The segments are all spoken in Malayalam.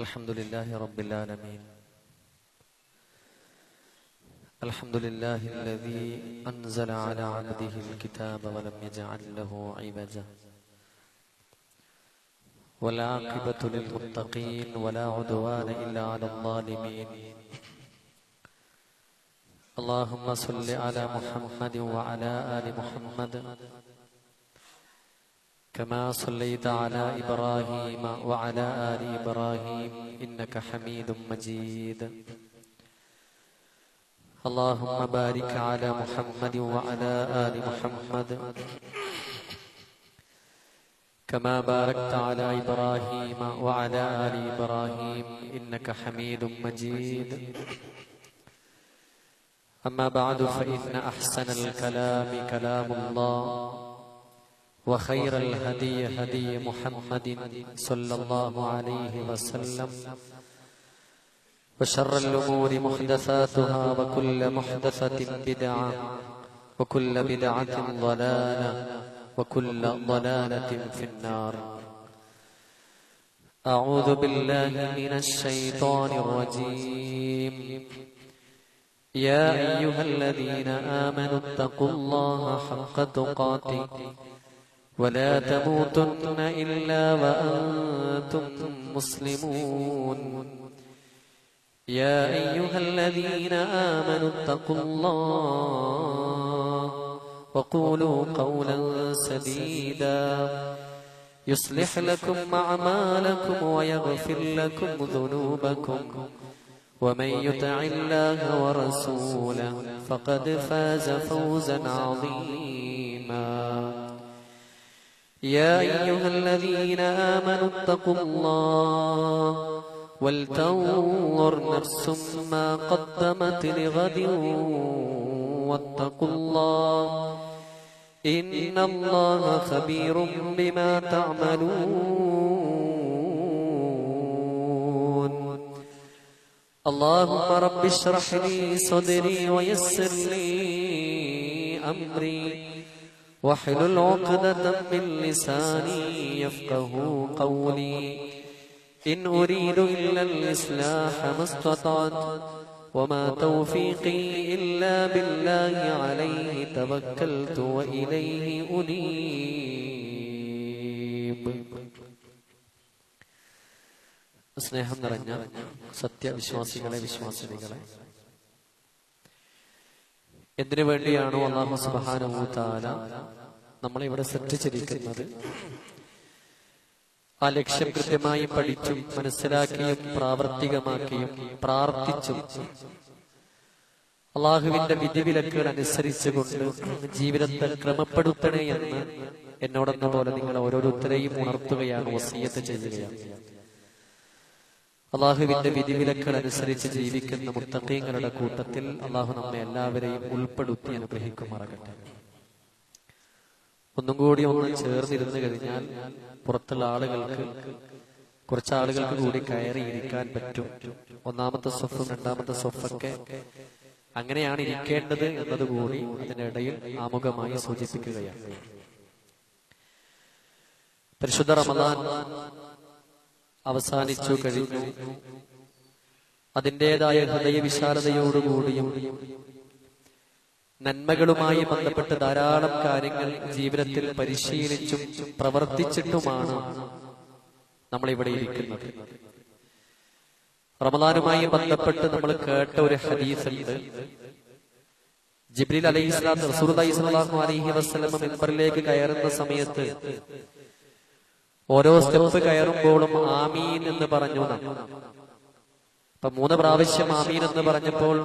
الحمد لله رب العالمين. الحمد لله الذي أنزل على عبده الكتاب ولم يجعل له عوجا والعاقبة للمتقين ولا عدوان إلا على الظالمين. اللهم صل على محمد وعلى آل محمد كما صليت على إبراهيم وعلى آل إبراهيم إنك حميد مجيد. اللهم بارك على محمد وعلى آل محمد كما باركت على إبراهيم وعلى آل إبراهيم إنك حميد مجيد. أما بعد فإن أحسن الكلام كلام الله وخير الهدي هدي محمد صلى الله عليه وسلم وشر الأمور محدثاتها وكل محدثة بدعة وكل بدعة ضلالة وكل ضلالة في النار. أعوذ بالله من الشيطان الرجيم. يا أيها الذين آمنوا اتقوا الله حق تقاته ولا تموتن إلا وأنتم مسلمون. يا أيها الذين آمنوا اتقوا الله وقولوا قولا سديدا يصلح لكم أعمالكم ويغفر لكم ذنوبكم ومن يطع الله ورسوله فقد فاز فوزا عظيما. يا أيها الذين آمنوا اتقوا الله ولتنظر نفس ما قدمت لغد واتقوا الله إن الله خبير بما تعملون. اللهم رب اشرح لي صدري ويسر لي أمري واحلل عقدة من لساني يفقه قولي. إن أريد إلا الإصلاح ما استطعت وما توفيقي إلا بالله عليه توكلت وإليه أنيب. സ്നേഹം നിറഞ്ഞ സത്യവിശ്വാസികളെ, വിശ്വാസിനികളെ, എന്തിനു വേണ്ടിയാണോ അല്ലാഹു സുബ്ഹാനഹു വ തആല നമ്മളെ ഇവിടെ സൃഷ്ടിച്ചിരിക്കുന്നത്, ആ ലക്ഷ്യം കൃത്യമായി പഠിച്ചും മനസ്സിലാക്കിയും പ്രാവർത്തികമാക്കിയും പ്രാർത്ഥിച്ചും അള്ളാഹുവിന്റെ വിധിവിലക്കുകൾ അനുസരിച്ചുകൊണ്ട് ജീവിതത്തെ ക്രമപ്പെടുത്തണേ എന്ന് എന്നോടെന്ന പോലെ നിങ്ങൾ ഓരോരുത്തരെയും ഉണർത്തുകയാണ്, വസിയത്ത് ചെയ്യുകയാണ്. അള്ളാഹുവിന്റെ വിധിവിലക്കുകൾ അനുസരിച്ച് ജീവിക്കുന്ന മുത്തഖീങ്ങളുടെ കൂട്ടത്തിൽ അള്ളാഹു നമ്മെ എല്ലാവരെയും ഉൾപ്പെടുത്തി അനുഗ്രഹിക്കുമാറാകട്ടെ. ഒന്നും കൂടി ഒന്ന് ചേർന്നിരുന്നു കഴിഞ്ഞാൽ പുറത്തുള്ള ആളുകൾക്ക്, കുറച്ചാളുകൾക്ക് കൂടി കയറി ഇരിക്കാൻ പറ്റും. ഒന്നാമത്തെ സൊഫും രണ്ടാമത്തെ സൊഫൊക്കെ അങ്ങനെയാണ് ഇരിക്കേണ്ടത് എന്നതുകൂടി അതിനിടയിൽ ആമുഖമായി സൂചിപ്പിക്കുകയാണ്. പരിശുദ്ധ റമദാൻ അവസാനിച്ചു കഴിഞ്ഞു. അതിൻ്റെതായ ഹൃദയവിശാലതയോടുകൂടിയും നന്മകളുമായി ബന്ധപ്പെട്ട് ധാരാളം കാര്യങ്ങൾ ജീവിതത്തിൽ പരിശീലിച്ചും പ്രവർത്തിച്ചിട്ടുമാണ് നമ്മളിവിടെ ഇരിക്കുന്നത്. റമദാനുമായി ബന്ധപ്പെട്ട് നമ്മൾ കേട്ട ഒരു ഹദീസ് ഉണ്ട്. ജിബ്രീൽ അലൈഹിസ്സലാം റസൂലുള്ളാഹി സ്വല്ലല്ലാഹു അലൈഹി വസല്ലം മിമ്പറിലേക്ക് കയറുന്ന സമയത്ത് ഓരോ സ്റ്റെപ്പ് കയറുമ്പോഴും ആമീൻ എന്ന് പറഞ്ഞു. അപ്പൊ 3 പ്രാവശ്യം ആമീൻ എന്ന് പറഞ്ഞപ്പോൾ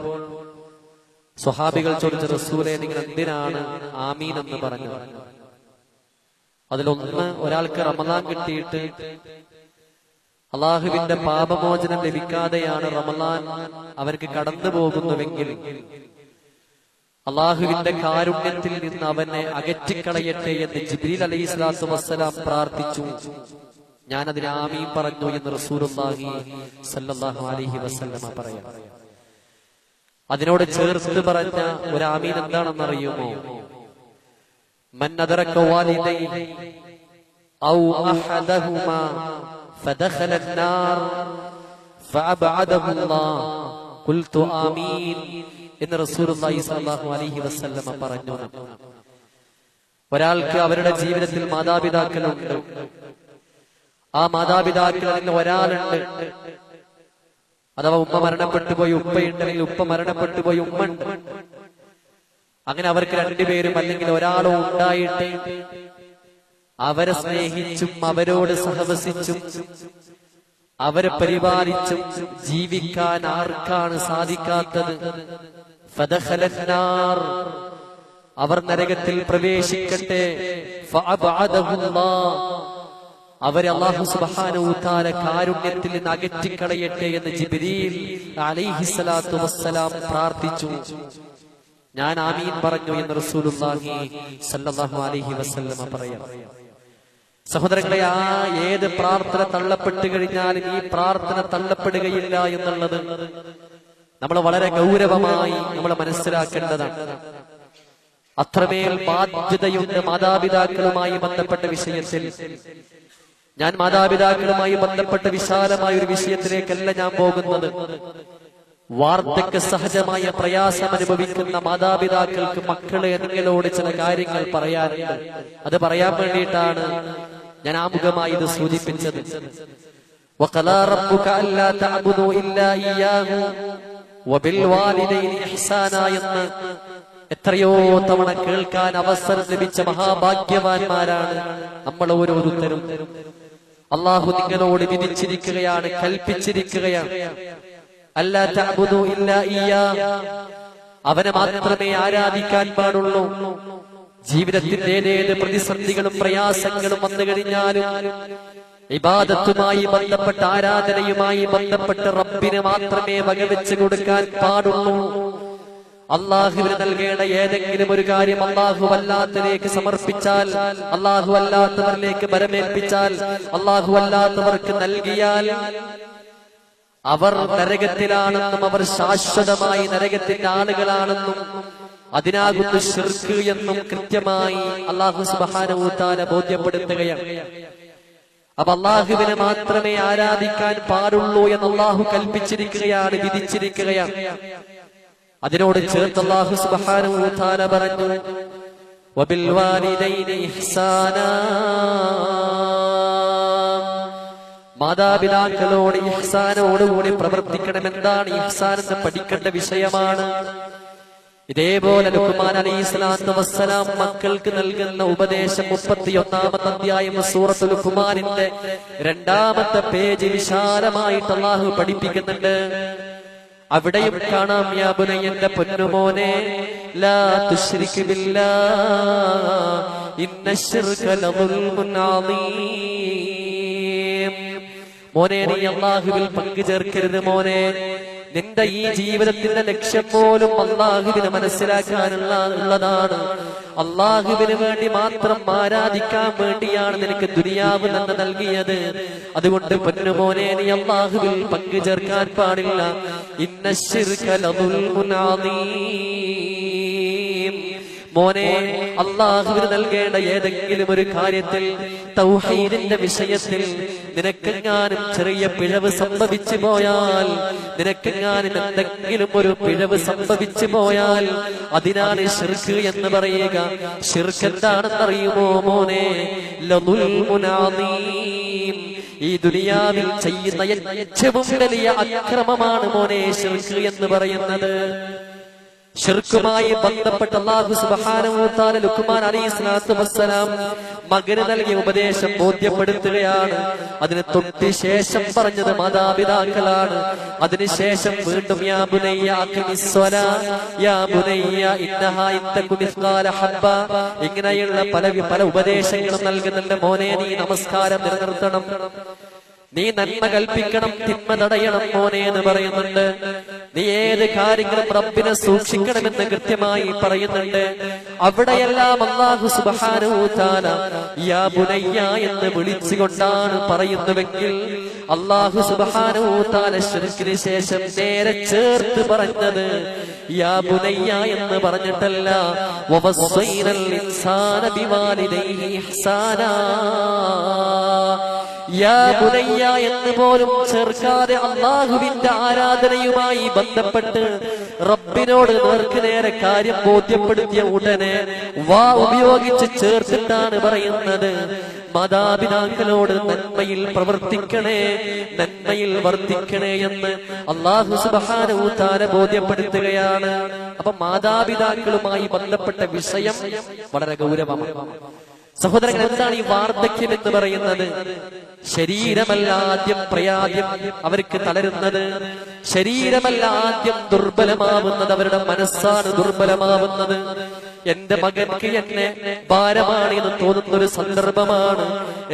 സ്വഹാബികൾ ചോദിച്ച റസൂലേ, നിങ്ങൾ എന്തിനാണ് ആമീൻ എന്ന് പറഞ്ഞത്? അതിലൊന്ന്, ഒരാൾക്ക് റമദാൻ കിട്ടിയിട്ട് അള്ളാഹുവിന്റെ പാപമോചനം ലഭിക്കാതെയാണ് റമദാൻ അവർക്ക് കടന്നു പോകുന്നുവെങ്കിൽ അള്ളാഹുവിന്റെ കാരുണ്യത്തിൽ നിന്ന് അവനെ അകറ്റിക്കളയട്ടെ എന്ന് ജിബ്രീൽ അലൈഹിസ്സലാത്തു വസ്സലാം പ്രാർത്ഥിച്ചു. ഞാൻ അതിന് ആമീൻ പറഞ്ഞു എന്ന് റസൂലുള്ളാഹി സ്വല്ലല്ലാഹു അലൈഹി വസല്ലമ പറയാം. അതിനോട് ചേർത്ത് പറഞ്ഞ ഒരു ആമീൻ എന്താണെന്നറിയുമോ? മൻ അദറക വാലിദൈഹി ഔ അഹദഹുമാ ഫദഖല النار ഫഅബഅദഹു അല്ലാഹ് ഖുൽതു ആമീൻ എന്ന് റസൂലുള്ളാഹി സ്വല്ലല്ലാഹു അലൈഹി വസല്ലം പറഞ്ഞു. ഒരാൾക്ക് അവരുടെ ജീവിതത്തിൽ മാതാപിതാക്കളുണ്ട്. ആ മാതാപിതാക്കളിൽ ഒരാളുണ്ട്, അഥവാ ഉമ്മ മരണപ്പെട്ടു പോയി ഉപ്പയുണ്ടെങ്കിൽ ഉപ്പ മരണപ്പെട്ടു പോയി ഉമ്മ ഉണ്ട്. അങ്ങനെ അവർക്ക് രണ്ടുപേരും അല്ലെങ്കിൽ ഒരാളോ ഉണ്ടായിട്ട് അവരെ സ്നേഹിച്ചും അവരോട് സഹവസിച്ചും അവരെ പരിപാലിച്ചും ജീവിക്കാൻ ആർക്കാണ് സാധിക്കാത്തത്? ഫദഖലന്നാർ, അവർ നരകത്തിൽ പ്രവേശിക്കട്ടെ. ഫഅബഅദഹുല്ലാഹ്, അവരെ അല്ലാഹു സുബ്ഹാനഹു തആല കാരുണ്യത്തിൽ നിന്ന് അകറ്റിക്കളയട്ടെ എന്ന് ജിബ്രീൽ അലൈഹിസ്സലാത്തു വസ്സലാം പ്രാർത്ഥിച്ചു. ഞാൻ ആമീൻ പറഞ്ഞു എന്ന് റസൂലുള്ളാഹി സ്വല്ലല്ലാഹു അലൈഹി വസല്ലം പറയാം. സഹോദരങ്ങളെ, ആ ഏത് പ്രാർത്ഥന തള്ളപ്പെട്ടു കഴിഞ്ഞാലും ഈ പ്രാർത്ഥന തള്ളപ്പെടുകയില്ല എന്നുള്ളത് നമ്മൾ വളരെ ഗൗരവമായി നമ്മൾ മനസ്സിലാക്കേണ്ടതാണ്. അത്രമേൽ ബാധ്യതയുണ്ട് മാതാപിതാക്കളുമായി ബന്ധപ്പെട്ട വിഷയത്തിൽ. ഞാൻ മാതാപിതാക്കളുമായി ബന്ധപ്പെട്ട വിശാലമായ ഒരു വിഷയത്തിലേക്കല്ല ഞാൻ പോകുന്നത്. വാർദ്ധക്യ സഹജമായ പ്രയാസം അനുഭവിക്കുന്ന മാതാപിതാക്കൾക്ക് മക്കളെ നിങ്ങളോട് ചില കാര്യങ്ങൾ പറയാറുണ്ട്. അത് പറയാൻ വേണ്ടിയിട്ടാണ് ഞാൻ ആമുഖമായി ഇത് സൂചിപ്പിച്ചത്. വഖലാ റബ്ബുക അല്ലാ തഅബുദു ഇല്ലാ ഇയ്യാഹു വബിൽ വാലിദൈനി ഇഹ്സാനാ എന്ന് എത്രയോ തവണ കേൾക്കാൻ അവസരം ലഭിച്ച മഹാഭാഗ്യവാന്മാരാണ് നമ്മൾ ഓരോരുത്തരും. അല്ലാഹു നിങ്ങളോട് വിധിച്ചിരിക്കുകയാണ്, കൽപ്പിച്ചിരിക്കുകയാണ്, അല്ലാ തഅബുദു ഇല്ലാ ഇയ്യാഹു, അവനെ മാത്രമേ ആരാധിക്കാൻ പാടുള്ളൂ. ജീവിതത്തിന്റെ ഏതേത് പ്രതിസന്ധികളും പ്രയാസങ്ങളും വന്നു കഴിഞ്ഞാലും ഇബാദത്തുമായി ബന്ധപ്പെട്ട ആരാധനയുമായി ബന്ധപ്പെട്ട റബ്ബിന് മാത്രമേ വകവെച്ച് കൊടുക്കാൻ പാടുള്ളൂ. അള്ളാഹുവിന് നൽകേണ്ട ഏതെങ്കിലും ഒരു കാര്യം അള്ളാഹു അല്ലാത്തവരിലേക്ക് സമർപ്പിച്ചാൽ, അള്ളാഹു അല്ലാത്തവരിലേക്ക് ബരമേൽപ്പിച്ചാൽ, അള്ളാഹു അല്ലാത്തവർക്ക് നൽകിയാൽ അവർ നരകത്തിലാണെന്നും അവർ ശാശ്വതമായി നരകത്തിന്റെ ആളുകളാണെന്നും അതിനാകുന്നു ശിർക്ക് എന്നും കൃത്യമായി അല്ലാഹു സുബ്ഹാനഹു വ തആല ബോധ്യപ്പെടുത്തുകയാണ്. അപ്പൊ അള്ളാഹുവിനെ മാത്രമേ ആരാധിക്കാൻ പാടുള്ളൂ എന്ന് അള്ളാഹു കൽപ്പിച്ചിരിക്കുകയാണ്, വിധിച്ചിരിക്കുകയാണ്. അതിനോട് ചേർത്ത് അല്ലാഹു സുബ്ഹാനഹു വ തആല പറഞ്ഞു, വബിൽ വാലിദൈനി ഇഹ്സാനാ, മാതാപിതാക്കളോട് ഇഹ്സാനോടുകൂടി പ്രവർത്തിക്കണം. എന്താണ് ഇഹ്സാൻ എന്ന് പഠിക്കേണ്ട വിഷയമാണ്. ഇതേപോലെ ലുഖ്മാൻ അലൈഹിസ്സലാത്തു വസ്സലാം മക്കൾക്ക് നൽകുന്ന ഉപദേശം 31-ാമത്തെ അധ്യായം സൂറത്തുൽ ലുഖ്മാനിന്റെ 2-ാമത്തെ പേജ് വിശാലമായിട്ട് അല്ലാഹു പഠിപ്പിക്കുന്നുണ്ട്. അവിടെയും കാണാം, യാ ബുനയ്യന്റെ പൊന്നുമോനെ, ലാ തുശ്രിക് ബില്ലാഹ് ഇന്നശ്ശിർക ലദുൽമുൻ അദീം. മോനെ, നീ അല്ലാഹുവിൽ പങ്കു ചേർക്കരുത്. മോനെ, നിന്റെ ഈ ജീവിതത്തിന്റെ ലക്ഷ്യം പോലും അള്ളാഹുവിനെ മനസ്സിലാക്കാനുള്ളതാണ്. അള്ളാഹുവിന് വേണ്ടി മാത്രം ആരാധിക്കാൻ വേണ്ടിയാണ് നിനക്ക് ദുനിയാവ് തന്നെ നൽകിയത്. അതുകൊണ്ട് പൊന്നുമോനെ, നീ അള്ളാഹുവിൽ പങ്കു ചേർക്കാൻ പാടില്ല. ഇന്നശ്ശിർക ലദുൽമുൻ അദീം. മോനെ, അള്ളാഹുവിന് നൽകേണ്ട ഏതെങ്കിലും ഒരു കാര്യത്തിൽ, തൗഹീദിന്റെ വിഷയത്തിൽ നിനക്കെങ്ങാനും ചെറിയ പിഴവ് സംഭവിച്ചു പോയാൽ, നിനക്കെങ്ങാനും എന്തെങ്കിലും ഒരു പിഴവ് സംഭവിച്ചു പോയാൽ അതിനാണ് ശിർക്ക് എന്ന് പറയുക. ശിർക്ക് എന്താണെന്നറിയുമോ മോനെ? ലദുൽമുൻ അദീം. ഈ ദുനിയാവിൽ ചെയ്യുന്ന ഏറ്റവും വലിയ അക്രമമാണ് മോനെ ശിർക്ക് എന്ന് പറയുന്നത്. ശിർക്കുമായി ബന്ധപ്പെട്ട അല്ലാഹു സുബ്ഹാനഹു വ തആല ലുഖ്മാൻ അലൈഹിസ്സലാത്തു വസ്സലാം മകന് നൽകിയ ഉപദേശം ബോധ്യപ്പെടുത്തുകയാണ്. അതിന് തൊട്ട് ശേഷം പറഞ്ഞത് മാതാപിതാക്കളാണ്. അതിനുശേഷം വീണ്ടും യാ ബുനയ്യ അഖിമിസ്സലാ, യാ ബുനയ്യ ഇന്നഹാ ഇത്തകു മിസ്ഖാല ഹബ്ബ, ഇങ്ങനെയുള്ള പല ഉപദേശങ്ങളും നൽകുന്നുണ്ട്. മോനെ, നീ നമസ്കാരം നിലനിർത്തണം, നീ നന്മ കൽപ്പിക്കണം, തിന്മ തടയണം മോനെ എന്ന് പറയുന്നുണ്ട്. നീ ഏത് കാര്യങ്ങളും റബ്ബിനെ സൂക്ഷിക്കണമെന്ന് കൃത്യമായി പറയുന്നുണ്ട്. അവിടെയെല്ലാം അല്ലാഹു സുബ്ഹാനഹു വ തആല യാ ബുനയ്യ എന്ന് വിളിച്ചുകൊണ്ടാണ് പറയുന്നുവെങ്കിൽ അല്ലാഹു സുബ്ഹാനഹു വ തആല ശിർക്കിന് ശേഷം നേരെ ചേർത്ത് പറഞ്ഞത് യാ ബുനയ്യ എന്ന് പറഞ്ഞിട്ടല്ല, വവസ്സൈനൽ ഇൻസാന ബിവാലിദൈഹി ഇഹ്സാനാ യാ ബുനയ്യ എന്ന് പോലും ചേർക്കാതെ അള്ളാഹുവിന്റെ ആരാധനയുമായി ബന്ധപ്പെട്ട് റബ്ബിനോട് നേർക്ക് നേരെ കാര്യം ബോധ്യപ്പെടുത്തിയ ഉടനെ വാ ഉപയോഗിച്ച് ചേർത്തിട്ടാണ് പറയുന്നത്, മാതാപിതാക്കളോട് നന്മയിൽ പ്രവർത്തിക്കണേ, നന്മയിൽ വർദ്ധിക്കണേ എന്ന് അല്ലാഹു സുബ്ഹാനഹു വ തആല ബോധ്യപ്പെടുത്തുകയാണ്. അപ്പൊ മാതാപിതാക്കളുമായി ബന്ധപ്പെട്ട വിഷയം വളരെ ഗൗരവമാണ്. സഹോദരങ്ങൾ, എന്താണ് ഈ വാർദ്ധക്യം എന്ന് പറയുന്നത്? ശരീരമല്ല ആദ്യം പ്രയാദ്യം അവർക്ക് തളരുന്നത്, ശരീരമല്ല ആദ്യം ദുർബലമാവുന്നത്, അവരുടെ മനസ്സാണ് ദുർബലമാവുന്നത്. എന്റെ മകൾക്ക് എന്നെ ഭാരമാണ് എന്ന് തോന്നുന്ന ഒരു സന്ദർഭമാണ്,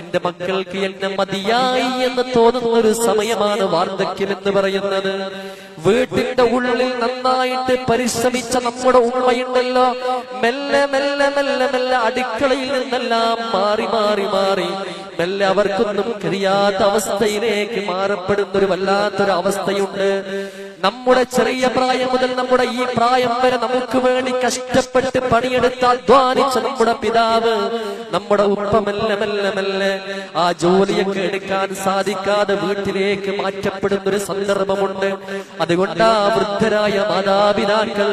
എന്റെ മക്കൾക്ക് എന്നെ മതിയായി എന്ന് തോന്നുന്ന ഒരു സമയമാണ് വാർദ്ധക്യം എന്ന് പറയുന്നത്. വീട്ടിന്റെ ഉള്ളിൽ നന്നായിട്ട് പരിശ്രമിച്ച നമ്മുടെ ഉമ്മയുണ്ടല്ലോ, മെല്ലെ മെല്ലെ മെല്ലെ മെല്ലെ അടുക്കളയിൽ നിന്നെല്ലാം മാറി മാറി മാറി മെല്ലെ അവർക്കൊന്നും കഴിയാത്ത അവസ്ഥയിലേക്ക് മാറപ്പെടുന്ന ഒരു വല്ലാത്തൊരു അവസ്ഥയുണ്ട്. നമ്മുടെ ചെറിയ പ്രായം മുതൽ നമ്മുടെ ഈ പ്രായം വരെ നമുക്ക് വേണ്ടി കഷ്ടപ്പെട്ട് പണിയെടുത്ത് അധ്വാനിച്ച നമ്മുടെ പിതാവ്, നമ്മുടെ ഉപ്പ മെല്ലെ മെല്ലെ മെല്ലെ ആ ജോലിയൊക്കെ എടുക്കാൻ സാധിക്കാതെ വീട്ടിലേക്ക് മാറ്റപ്പെടുന്ന ഒരു സന്ദർഭമുണ്ട്. അതുകൊണ്ട് ആ വൃദ്ധരായ മാതാപിതാക്കൾ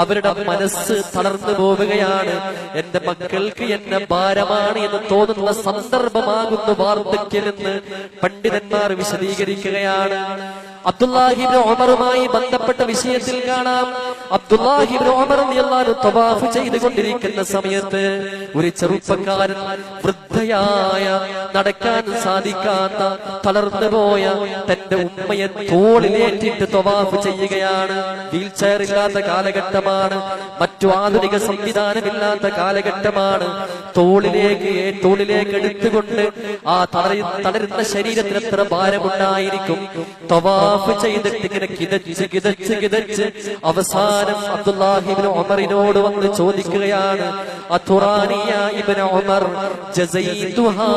അവരുടെ മനസ്സ് തളർന്നു പോവുകയാണ്. എന്റെ മക്കൾക്ക് എന്നെ ഭാരമാണ് എന്ന് തോന്നുന്ന സന്ദർഭമാകുന്നു വാർദ്ധക്യമെന്ന് പണ്ഡിതന്മാർ വിശദീകരിക്കുകയാണ്. അബ്ദുല്ലാഹി ഇബ്നു ഉമറുമായി ബന്ധപ്പെട്ട വിഷയത്തിൽ കാണാം, അബ്ദുല്ലാഹി ഇബ്നു ഉമർ റളിയല്ലാഹു അൻഹു തവാഫ് ചെയ്തുകൊണ്ടിരിക്കുന്ന സമയത്ത് ഒരു ചെറുപ്പക്കാരൻ, വൃദ്ധയായ നടക്കാൻ സാധിക്കാത്ത തളർന്നുപോയ തന്റെ ഉമ്മയെ തോളിലേറ്റിട്ട് തവാഫ് ചെയ്യുകയാണ്. വീൽ ചെയർ ഇല്ലാത്ത കാലഘട്ടമാണ്, മറ്റു ആധുനിക സംവിധാനമില്ലാത്ത കാലഘട്ടമാണ്. തോളിലേക്ക് എടുത്തുകൊണ്ട് ആ തളരുന്ന ശരീരത്തിന് എത്ര ഭാരമുണ്ടായിരിക്കും. തവാഫ് ചെയ്തിട്ട് ഇങ്ങനെ കിതച്ച് കിതച്ച് കിതച്ച് അവസാനം അബ്ദുല്ലാഹി ഇബ്നു ഉമറിനോട് വന്ന് ചോദിക്കുകയാണ്, അതുറാനിയ ഇബ്നു ഉമർ ജസൈതുഹാ,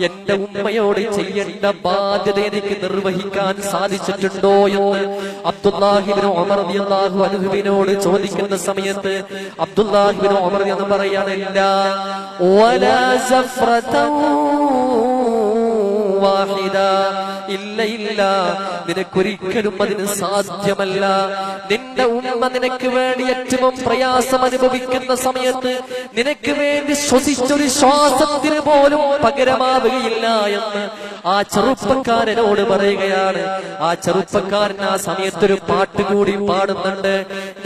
എന്റെ ഉമ്മയോട് ചെയ്യേണ്ട ബാധ്യത എനിക്ക് നിർവഹിക്കാൻ സാധിച്ചിട്ടുണ്ടോ എന്ന് അബ്ദുല്ലാഹി ഇബ്നു ഉമർ റളിയല്ലാഹു അൻഹുവിനോട് ചോദിക്കുന്ന സമയത്ത് അബ്ദുല്ലാഹി ഇബ്നു ഉമർ എന്ന് പറയാണ്, ഇല്ല വലാ സഫ്റതൻ വാഹിദ, ഇല്ല ഇല്ല, നിനക്കൊരിക്കലും അതിന് സാധ്യമല്ല. നിന്റെ ഉമ്മ നിനക്ക് വേണ്ടി ഏറ്റവും പ്രയാസം അനുഭവിക്കുന്ന സമയത്ത് നിനക്ക് വേണ്ടി ശ്വസിച്ചൊരു ശ്വാസത്തിന് പോലും പകരമാവുകയില്ല എന്ന് ആ ചെറുപ്പക്കാരനോട് പറയുകയാണ്. ആ ചെറുപ്പക്കാരൻ ആ സമയത്തൊരു പാട്ട് കൂടി പാടുന്നുണ്ട്,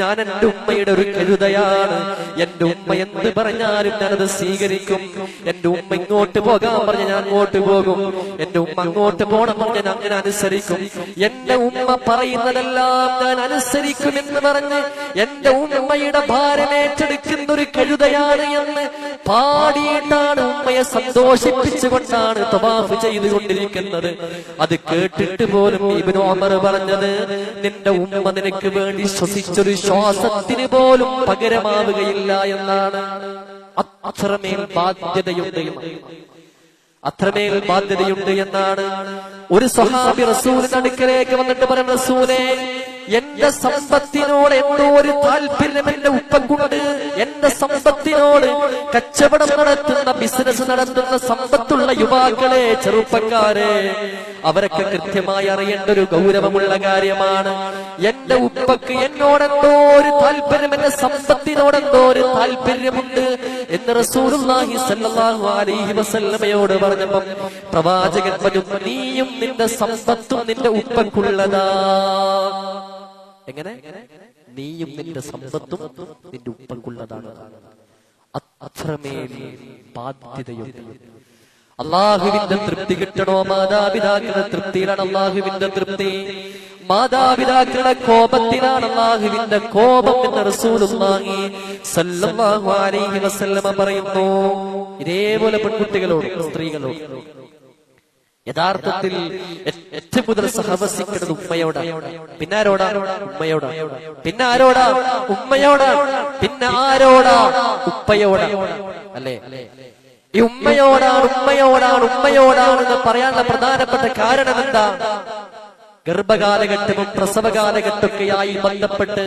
ഞാൻ എന്റെ ഉമ്മയുടെ ഒരു കരുതയാണ്, എന്റെ ഉമ്മ എന്ത് പറഞ്ഞാലും ഞാനത് സ്വീകരിക്കും, എന്റെ ഉമ്മ ഇങ്ങോട്ട് പോകാൻ പറഞ്ഞ ഞാൻ അങ്ങോട്ട് പോകും, എന്റെ ഉമ്മ അങ്ങോട്ട് പോകണം പറഞ്ഞ ഞാൻ അങ്ങനെ അനുസരിക്കും, എന്റെ ഉമ്മ പറയുന്നതെല്ലാം ഞാൻ അനുസരിക്കും എന്ന് പറഞ്ഞ് എന്റെ ഉമ്മയുടെ ഭാരമേറ്റെടുക്കുന്ന ഒരു കഴുതയാണ് എന്ന് പാടിയിട്ടാണ് ഉമ്മയെ സന്തോഷിപ്പിച്ചുകൊണ്ടാണ് തവാഫ് ചെയ്തുകൊണ്ടിരിക്കുന്നത്. അത് കേട്ടിട്ട് പോലും ഇബ്നു ഉമർ പറഞ്ഞത്, നിന്റെ ഉമ്മ നിനക്ക് വേണ്ടി ശ്വസിച്ചൊരു ശ്വാസത്തിന് പോലും പകരമാവുകയില്ല എന്നാണ്. അത്രമേൽ ബാധ്യതയുണ്ട് എന്നാണ്. ഒരു സ്വഹാബി റസൂലിന്റെ അടുക്കലേക്ക് വന്നിട്ട് പറയുന്ന, റസൂലേ, എന്റെ സമ്പത്തിനോട് എന്തോ ഒരു താല്പര്യം എന്റെ ഉപ്പക്കുണ്ട്, എന്റെ സമ്പത്തിനോട് കച്ചവടം നടത്തുന്ന, ബിസിനസ് നടത്തുന്ന സമ്പത്തുള്ള യുവാക്കളെ, ചെറുപ്പക്കാരെ, അവരൊക്കെ കൃത്യമായി അറിയേണ്ട ഒരു ഗൗരവമുള്ള കാര്യമാണ്. എന്റെ ഉപ്പക്ക് എന്നോടെന്തോ ഒരു താല്പര്യം, എന്റെ സമ്പത്തിനോടെന്തോ ഒരു താല്പര്യമുണ്ട് എന്ന് റസൂലുള്ളാഹി സ്വല്ലല്ലാഹു അലൈഹി വസല്ലമയോട് പറഞ്ഞപ്പം പ്രവാചകൻ പറഞ്ഞു, നീയും നിന്റെ സമ്പത്തും നിന്റെ ഉപ്പക്കുള്ളതാ. എങ്ങനെ? നീയും നിന്റെ സമ്പത്തും നിന്റെ ഉപ്പക്കുള്ളതാണ്. അത്രമേൽ ബാധ്യതയുണ്ട്. അള്ളാഹുവിന്റെ തൃപ്തി കിട്ടണോ? മാതാപിതാക്കളുടെ തൃപ്തിയിലാണ് അള്ളാഹുവിന്റെ തൃപ്തി, മാതാപിതാക്കളുടെ കോപത്തിലാണ് അള്ളാഹുവിന്റെ കോപം എന്ന് റസൂലുള്ളാഹി സ്വല്ലല്ലാഹു അലൈഹി വസല്ലമ പറയുന്നു. ഇതേപോലെ പെൺകുട്ടികളോട്, സ്ത്രീകളോട് യഥാർത്ഥത്തിൽ ഏറ്റവും കൂടുതൽ സഹവസിക്കുന്നത് ഉമ്മയോടാണ്. പിന്നെ ആരോടാ? ഉമ്മയോടാ. പിന്നെ ആരോടാ? ഉമ്മയോടാ. പിന്നെ ആരോടാ? ഉപ്പയോടാ. അല്ലേ? ഈ ഉമ്മയോടാണെന്ന് പറയാനുള്ള പ്രധാനപ്പെട്ട കാരണം എന്താ? ഗർഭകാലഘട്ടവും പ്രസവകാലഘട്ടമൊക്കെയായി ബന്ധപ്പെട്ട്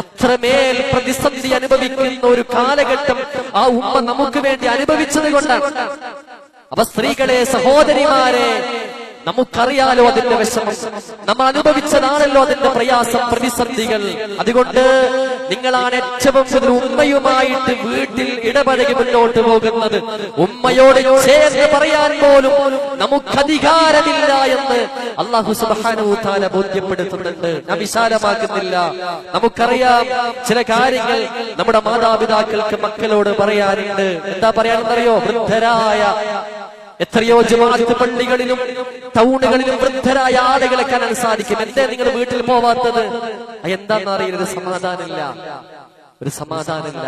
അത്രമേൽ പ്രതിസന്ധി അനുഭവിക്കുന്ന ഒരു കാലഘട്ടം ആ ഉമ്മ നമുക്ക് വേണ്ടി അനുഭവിച്ചത് കൊണ്ടാണ്. അപ്പൊ സ്ത്രീകളെ, സഹോദരിമാരെ, നമുക്കറിയാലോ അതിന്റെ വിഷമം, നമ്മൾ അനുഭവിച്ചതാണല്ലോ അതിന്റെ പ്രയാസം, പ്രതിസന്ധികൾ. അതുകൊണ്ട് നിങ്ങളാണ് ഏറ്റവും കൂടുതൽ ഉമ്മയുമായിട്ട് വീട്ടിൽ ഇടപഴകി മുന്നോട്ട് പോകുന്നത്. ഉമ്മയോട് ചേർന്ന് പറയാൻ പോലും നമുക്ക് അധികാരമില്ല എന്ന് അല്ലാഹു സുബ്ഹാനഹു വ തആല ബോധ്യപ്പെടുത്തുന്നുണ്ട്. ഞാൻ വിശാലമാക്കുന്നില്ല. നമുക്കറിയാം ചില കാര്യങ്ങൾ നമ്മുടെ മാതാപിതാക്കൾക്ക് മക്കളോട് പറയാനുണ്ട്. എന്താ പറയാനെന്നറിയോ? വൃദ്ധരായ എത്രയോ ജമാഅത്ത് പള്ളികളിലും ടൗണുകളിലും വൃദ്ധരായ ആളുകളെ കാണാൻ സാധിക്കും. എന്തേ നിങ്ങൾ വീട്ടിൽ പോവാത്തത്? എന്താണെന്ന് അറിയില്ല. ഒരു സമാധാനമില്ല.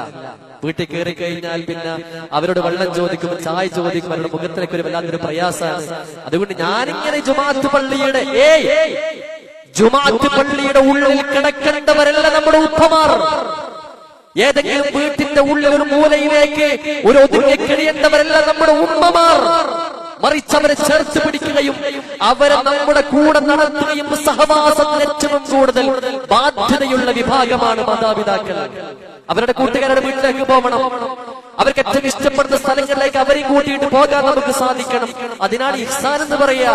വീട്ടിൽ കയറി കഴിഞ്ഞാൽ പിന്നെ അവരോട് വെള്ളം ചോദിക്കും, ചായ ചോദിക്കും, അവരുടെ മുഖത്തിലേക്ക് ഒരു വല്ലാത്തൊരു പ്രയാസമാണ്. അതുകൊണ്ട് ഞാനിങ്ങനെ ജമാഅത്ത് പള്ളിയുടെ ഉള്ളിൽ കിടക്കേണ്ടവരല്ല നമ്മുടെ ഉപ്പമാർ. ഏതെങ്കിലും വീട്ടിന്റെ ഉള്ളിൽ ഒരു മൂലയിലേക്ക് ഒരു ഒതുങ്ങി കഴിയേണ്ടവരല്ല നമ്മുടെ ഉമ്മമാർ. മറിച്ച് അവരെ ചേർത്ത് പിടിക്കുകയും അവരെ നമ്മുടെ കൂടെ നടത്തുകയും സഹവാസത്തിന് ഏറ്റവും കൂടുതൽ ബാധ്യതയുള്ള വിഭാഗമാണ് മാതാപിതാക്കൾ. അവരുടെ കൂട്ടുകാരുടെ വീട്ടിലേക്ക് പോകണം, അവർക്ക് ഏറ്റവും ഇഷ്ടപ്പെടുന്ന സ്ഥലങ്ങളിലേക്ക് അവരെയും കൂട്ടിയിട്ട് പോകാൻ നമുക്ക് സാധിക്കണം. അതിനാണ് ഇഹ്സാൻ എന്ന് പറയാ.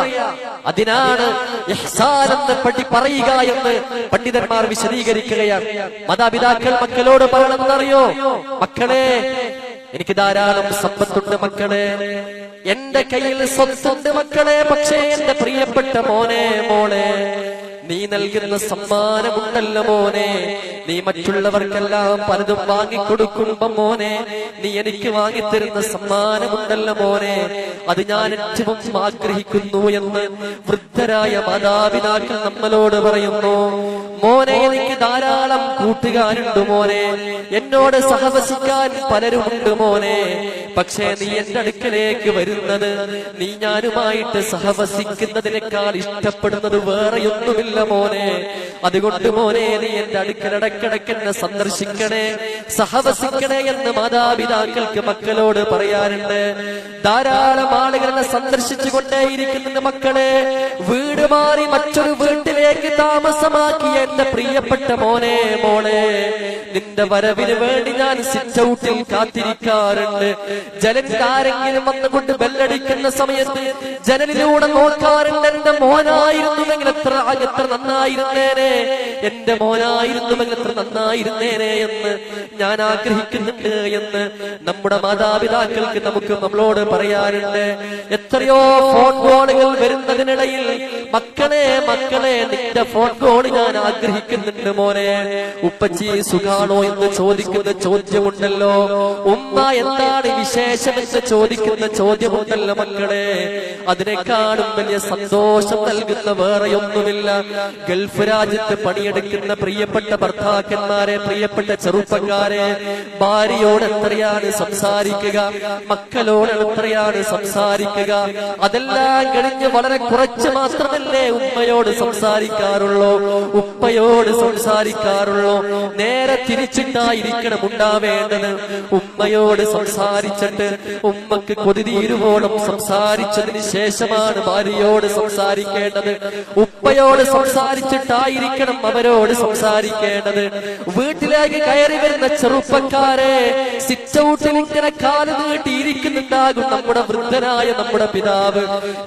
അതിനാണ് ഇഹ്സാൻ എന്ന് പറയുക എന്ന് പണ്ഡിതന്മാർ വിശദീകരിക്കുകയാണ്. മാതാപിതാക്കൾ മക്കളോട് പറയണമെന്നറിയോ? മക്കളെ, എനിക്ക് ധാരാളം സമ്പത്തുണ്ട് മക്കളെ, എന്റെ കയ്യിൽ സ്വത്തുണ്ട് മക്കളെ, പക്ഷേ എന്റെ പ്രിയപ്പെട്ട മോനെ, മോളെ, നീ നൽകുന്ന സമ്മാനമുണ്ടല്ലോ മോനെ, നീ മറ്റുള്ളവർക്കെല്ലാം പലതും വാങ്ങിക്കൊടുക്കുമ്പോ മോനെ, നീ എനിക്ക് വാങ്ങിത്തരുന്ന സമ്മാനമുണ്ടല്ലോ മോനെ, അത് ഞാൻ ഏറ്റവും ആഗ്രഹിക്കുന്നു എന്ന് വൃദ്ധരായ മാതാപിതാക്കൾ നമ്മളോട് പറയുന്നു. മോനെ, എനിക്ക് ധാരാളം കൂട്ടുകാരുണ്ട് മോനെ, എന്നോട് സഹവസിക്കാൻ പലരുമുണ്ട് മോനെ, പക്ഷേ നീ എന്റെ അടുക്കലേക്ക് വരുന്നത്, നീ ഞാനുമായിട്ട് സഹവസിക്കുന്നതിനേക്കാൾ ഇഷ്ടപ്പെടുന്നത് വേറെയൊന്നുമില്ല മോനെ. അതുകൊണ്ട് മോനെ, നീ എന്റെ അടുക്കലിടക്കിടക്കെന്നെ സന്ദർശിക്കണേ, സഹവസിക്കണേ എന്ന് മാതാപിതാക്കൾക്ക് മക്കളോട് പറയാറുണ്ട്. ധാരാളം ആളുകളെ സന്ദർശിച്ചു കൊണ്ടേയിരിക്കുന്നുണ്ട് മക്കളെ. വീട് മാറി മറ്റൊരു വീട്ടിലേക്ക് താമസമാക്കിയ എന്റെ പ്രിയപ്പെട്ട മോനെ, മോളെ, നിന്റെ വരവിന് വേണ്ടി ഞാൻ സിറ്റ് ഔട്ടിൽ കാത്തിരിക്കാറുണ്ട്. ജനലിലാരെങ്കിലും വന്നുകൊണ്ട് ബെല്ലടിക്കുന്ന സമയത്ത് ജനലിലൂടെ നോക്കാറുണ്ട്. എന്റെ മോനായിരുന്നുവെങ്കിൽ എത്ര നന്നായിരുന്നേനെ, എന്റെ മോനായിരുന്നുവെങ്കിൽ എത്ര നന്നായിരുന്നേനെ എന്ന് ഞാൻ ആഗ്രഹിക്കുന്നുണ്ട് എന്ന് നമ്മുടെ മാതാപിതാക്കൾക്ക് നമ്മളോട് പറയാറുണ്ട്. എത്രയോ ഫോൺ കോളുകൾ വരുന്നതിനിടയിൽ മക്കളെ, നിന്റെ ഫോൺ കോൾ ഞാൻ ആഗ്രഹിക്കുന്നുണ്ട് മോനെ. ഉപ്പച്ചി സുഖാണോ എന്ന് ചോദിക്കുന്ന ചോദ്യമുണ്ടല്ലോ, ഉമ്മ എന്താണ് വിശേഷം എന്ന് ചോദിക്കുന്ന ചോദ്യമുണ്ടല്ലോ മക്കളെ. അതിനേക്കാളും വലിയ സന്തോഷം നൽകുന്ന വേറെയൊന്നുമില്ല. ഗൾഫ് രാജ്യത്ത് പണിയെടുക്കുന്ന പ്രിയപ്പെട്ട ഭർത്താക്കന്മാരെ, പ്രിയപ്പെട്ട ചെറുപ്പക്കാരെ, ഭാര്യയോട് എത്രയാണ് സംസാരിക്കുക, മക്കളോട് എത്രയാണ് സംസാരിക്കുക. അതെല്ലാം കഴിഞ്ഞ് വളരെ കുറച്ച് മാത്രമല്ലേ ഉമ്മയോട് സംസാരിക്കാറുള്ളൂ, ഉപ്പയോട് സംസാരിക്കാറുള്ളൂ. നേരെ തിരിച്ചിട്ടായിരിക്കണം ഉണ്ടാവേണ്ടത്. ഉമ്മയോട് സംസാരിച്ചിട്ട് ഉമ്മക്ക് കൊതിതീരുവോളം സംസാരിച്ചതിന് ശേഷമാണ് ഭാര്യയോട് സംസാരിക്കേണ്ടത്. ഉപ്പയോട് സംസാരിച്ചിട്ടായിരിക്കണം അവരോട് സംസാരിക്കേണ്ടത്. വീട്ടിലേക്ക് കയറി വരുന്ന ചെറുപ്പക്കാരെ, സിറ്റ് ഔട്ടിൽ ഇങ്ങനെ കാല് നീട്ടിയിരിക്കുന്നുണ്ടാകും നമ്മുടെ വൃദ്ധനായ നമ്മുടെ പിതാവ്.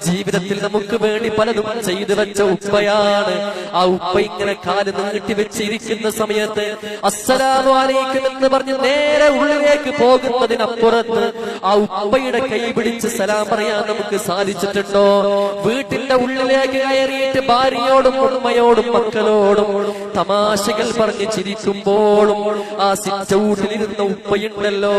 ജീവിതത്തിൽ നമുക്ക് വേണ്ടി പലതും ചെയ്തു വെച്ച ഉപ്പയാണ്. ആ ഉപ്പ ഇങ്ങനെ കാല് നീട്ടി വെച്ചിരിക്കുന്ന സമയത്ത് അസ്സലാമു അലൈക്കും എന്ന് പറഞ്ഞ് നേരെ ഉള്ളിലേക്ക് പോകുന്നതിനപ്പുറത്ത് ആ ഉപ്പയുടെ കൈ പിടിച്ച് സലാം പറയാൻ നമുക്ക് സാധിച്ചിട്ടുണ്ടോ? വീട്ടിന്റെ ഉള്ളിലേക്ക് കയറിയിട്ട് ഭാര്യയോടും ഉമ്മയോടും മക്കളോടും തമാശകൾ പറഞ്ഞ് ചിരിക്കുമ്പോഴും ആ സിറ്റ് ഔട്ടിലിരുന്ന ഉപ്പയുണ്ടല്ലോ,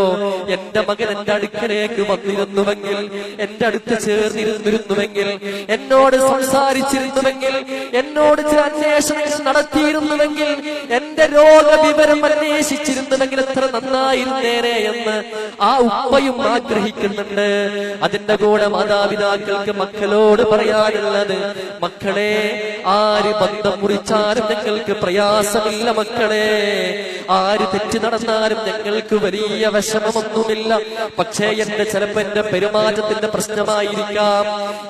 എന്റെ മകൻ എന്റെ അടുക്കലേക്ക് വന്നിരുന്നുവെങ്കിൽ, എന്റെ അടുത്ത് ചേർന്നിരുന്നിരുന്നുവെങ്കിൽ, എന്നോട് സംസാരിച്ചിരുന്നുവെങ്കിൽ, എന്നോട് ചില അന്വേഷണങ്ങൾ നടത്തിയിരുന്നുവെങ്കിൽ, എന്റെ രോഗവിവരം അന്വേഷിച്ചിരുന്നുവെങ്കിൽ എത്ര നന്നായിരുന്നേനെ എന്ന് ആ ഉപ്പയും ആഗ്രഹിക്കുന്നുണ്ട്. അതിന്റെ കൂടെ മാതാപിതാക്കൾക്ക് മക്കളോട് പറയാനുള്ളത്, മക്കളെ, ആര് ബന്ധം മുറിച്ചാലും ഞങ്ങൾക്ക് പ്രയാസമില്ല മക്കളെ, ആര് തെറ്റ് നടന്നാലും ഞങ്ങൾക്ക് വലിയ വിഷമമൊന്നുമില്ല. പക്ഷേ ചിലപ്പോ എന്റെ പെരുമാറ്റത്തിന്റെ പ്രശ്നമായിരിക്കാം,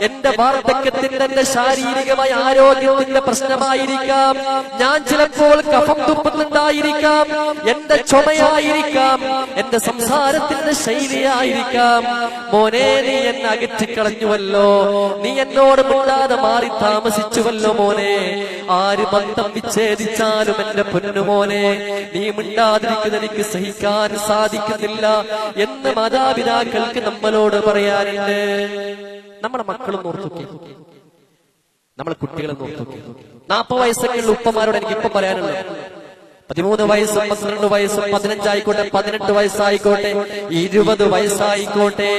എന്റെ വാർദ്ധക്യത്തിന്റെ, എന്റെ ശാരീരികമായ ആരോഗ്യത്തിന്റെ ആരോഗ്യത്തിന്റെ പ്രശ്നമായിരിക്കാം, ഞാൻ ചിലപ്പോൾ കഫം തുപ്പുന്നുണ്ടായിരിക്കാം, എന്റെ ചുമയായിരിക്കാം, എന്റെ സംസാരത്തിന്റെ ശൈലിയായിരിക്കാം. മോനെ, നീ എന്നെ അകറ്റിക്കളഞ്ഞുവല്ലോ, നീ എന്നോട് മിണ്ടാതെ മാറി താമസിച്ചുവല്ലോ മോനെ. ആര് ബന്ധം വിച്ഛേദിച്ചാലും എന്റെ പൊന്നുമോനെ, നീ മിണ്ടാതിരിക്കുന്നത് എനിക്ക് സഹിക്കാൻ സാധിക്കുന്നില്ല എന്ന് മാതാപിതാക്കൾക്ക് നമ്മളോട് പറയാനുണ്ട്. നമ്മളെ മക്കളും ഓർത്തുക്കെ, നമ്മളെ കുട്ടികളെ ഓർത്തുക്കെ. 40 വയസ്സൊക്കെയുള്ള ഉപ്പമാരോട് എനിക്ക് ഇപ്പൊ പറയാനുള്ളത്, 13 വയസ്സും 12 വയസ്സും 15 ആയിക്കോട്ടെ, 18 വയസ്സായിക്കോട്ടെ, 20 വയസ്സായിക്കോട്ടെ,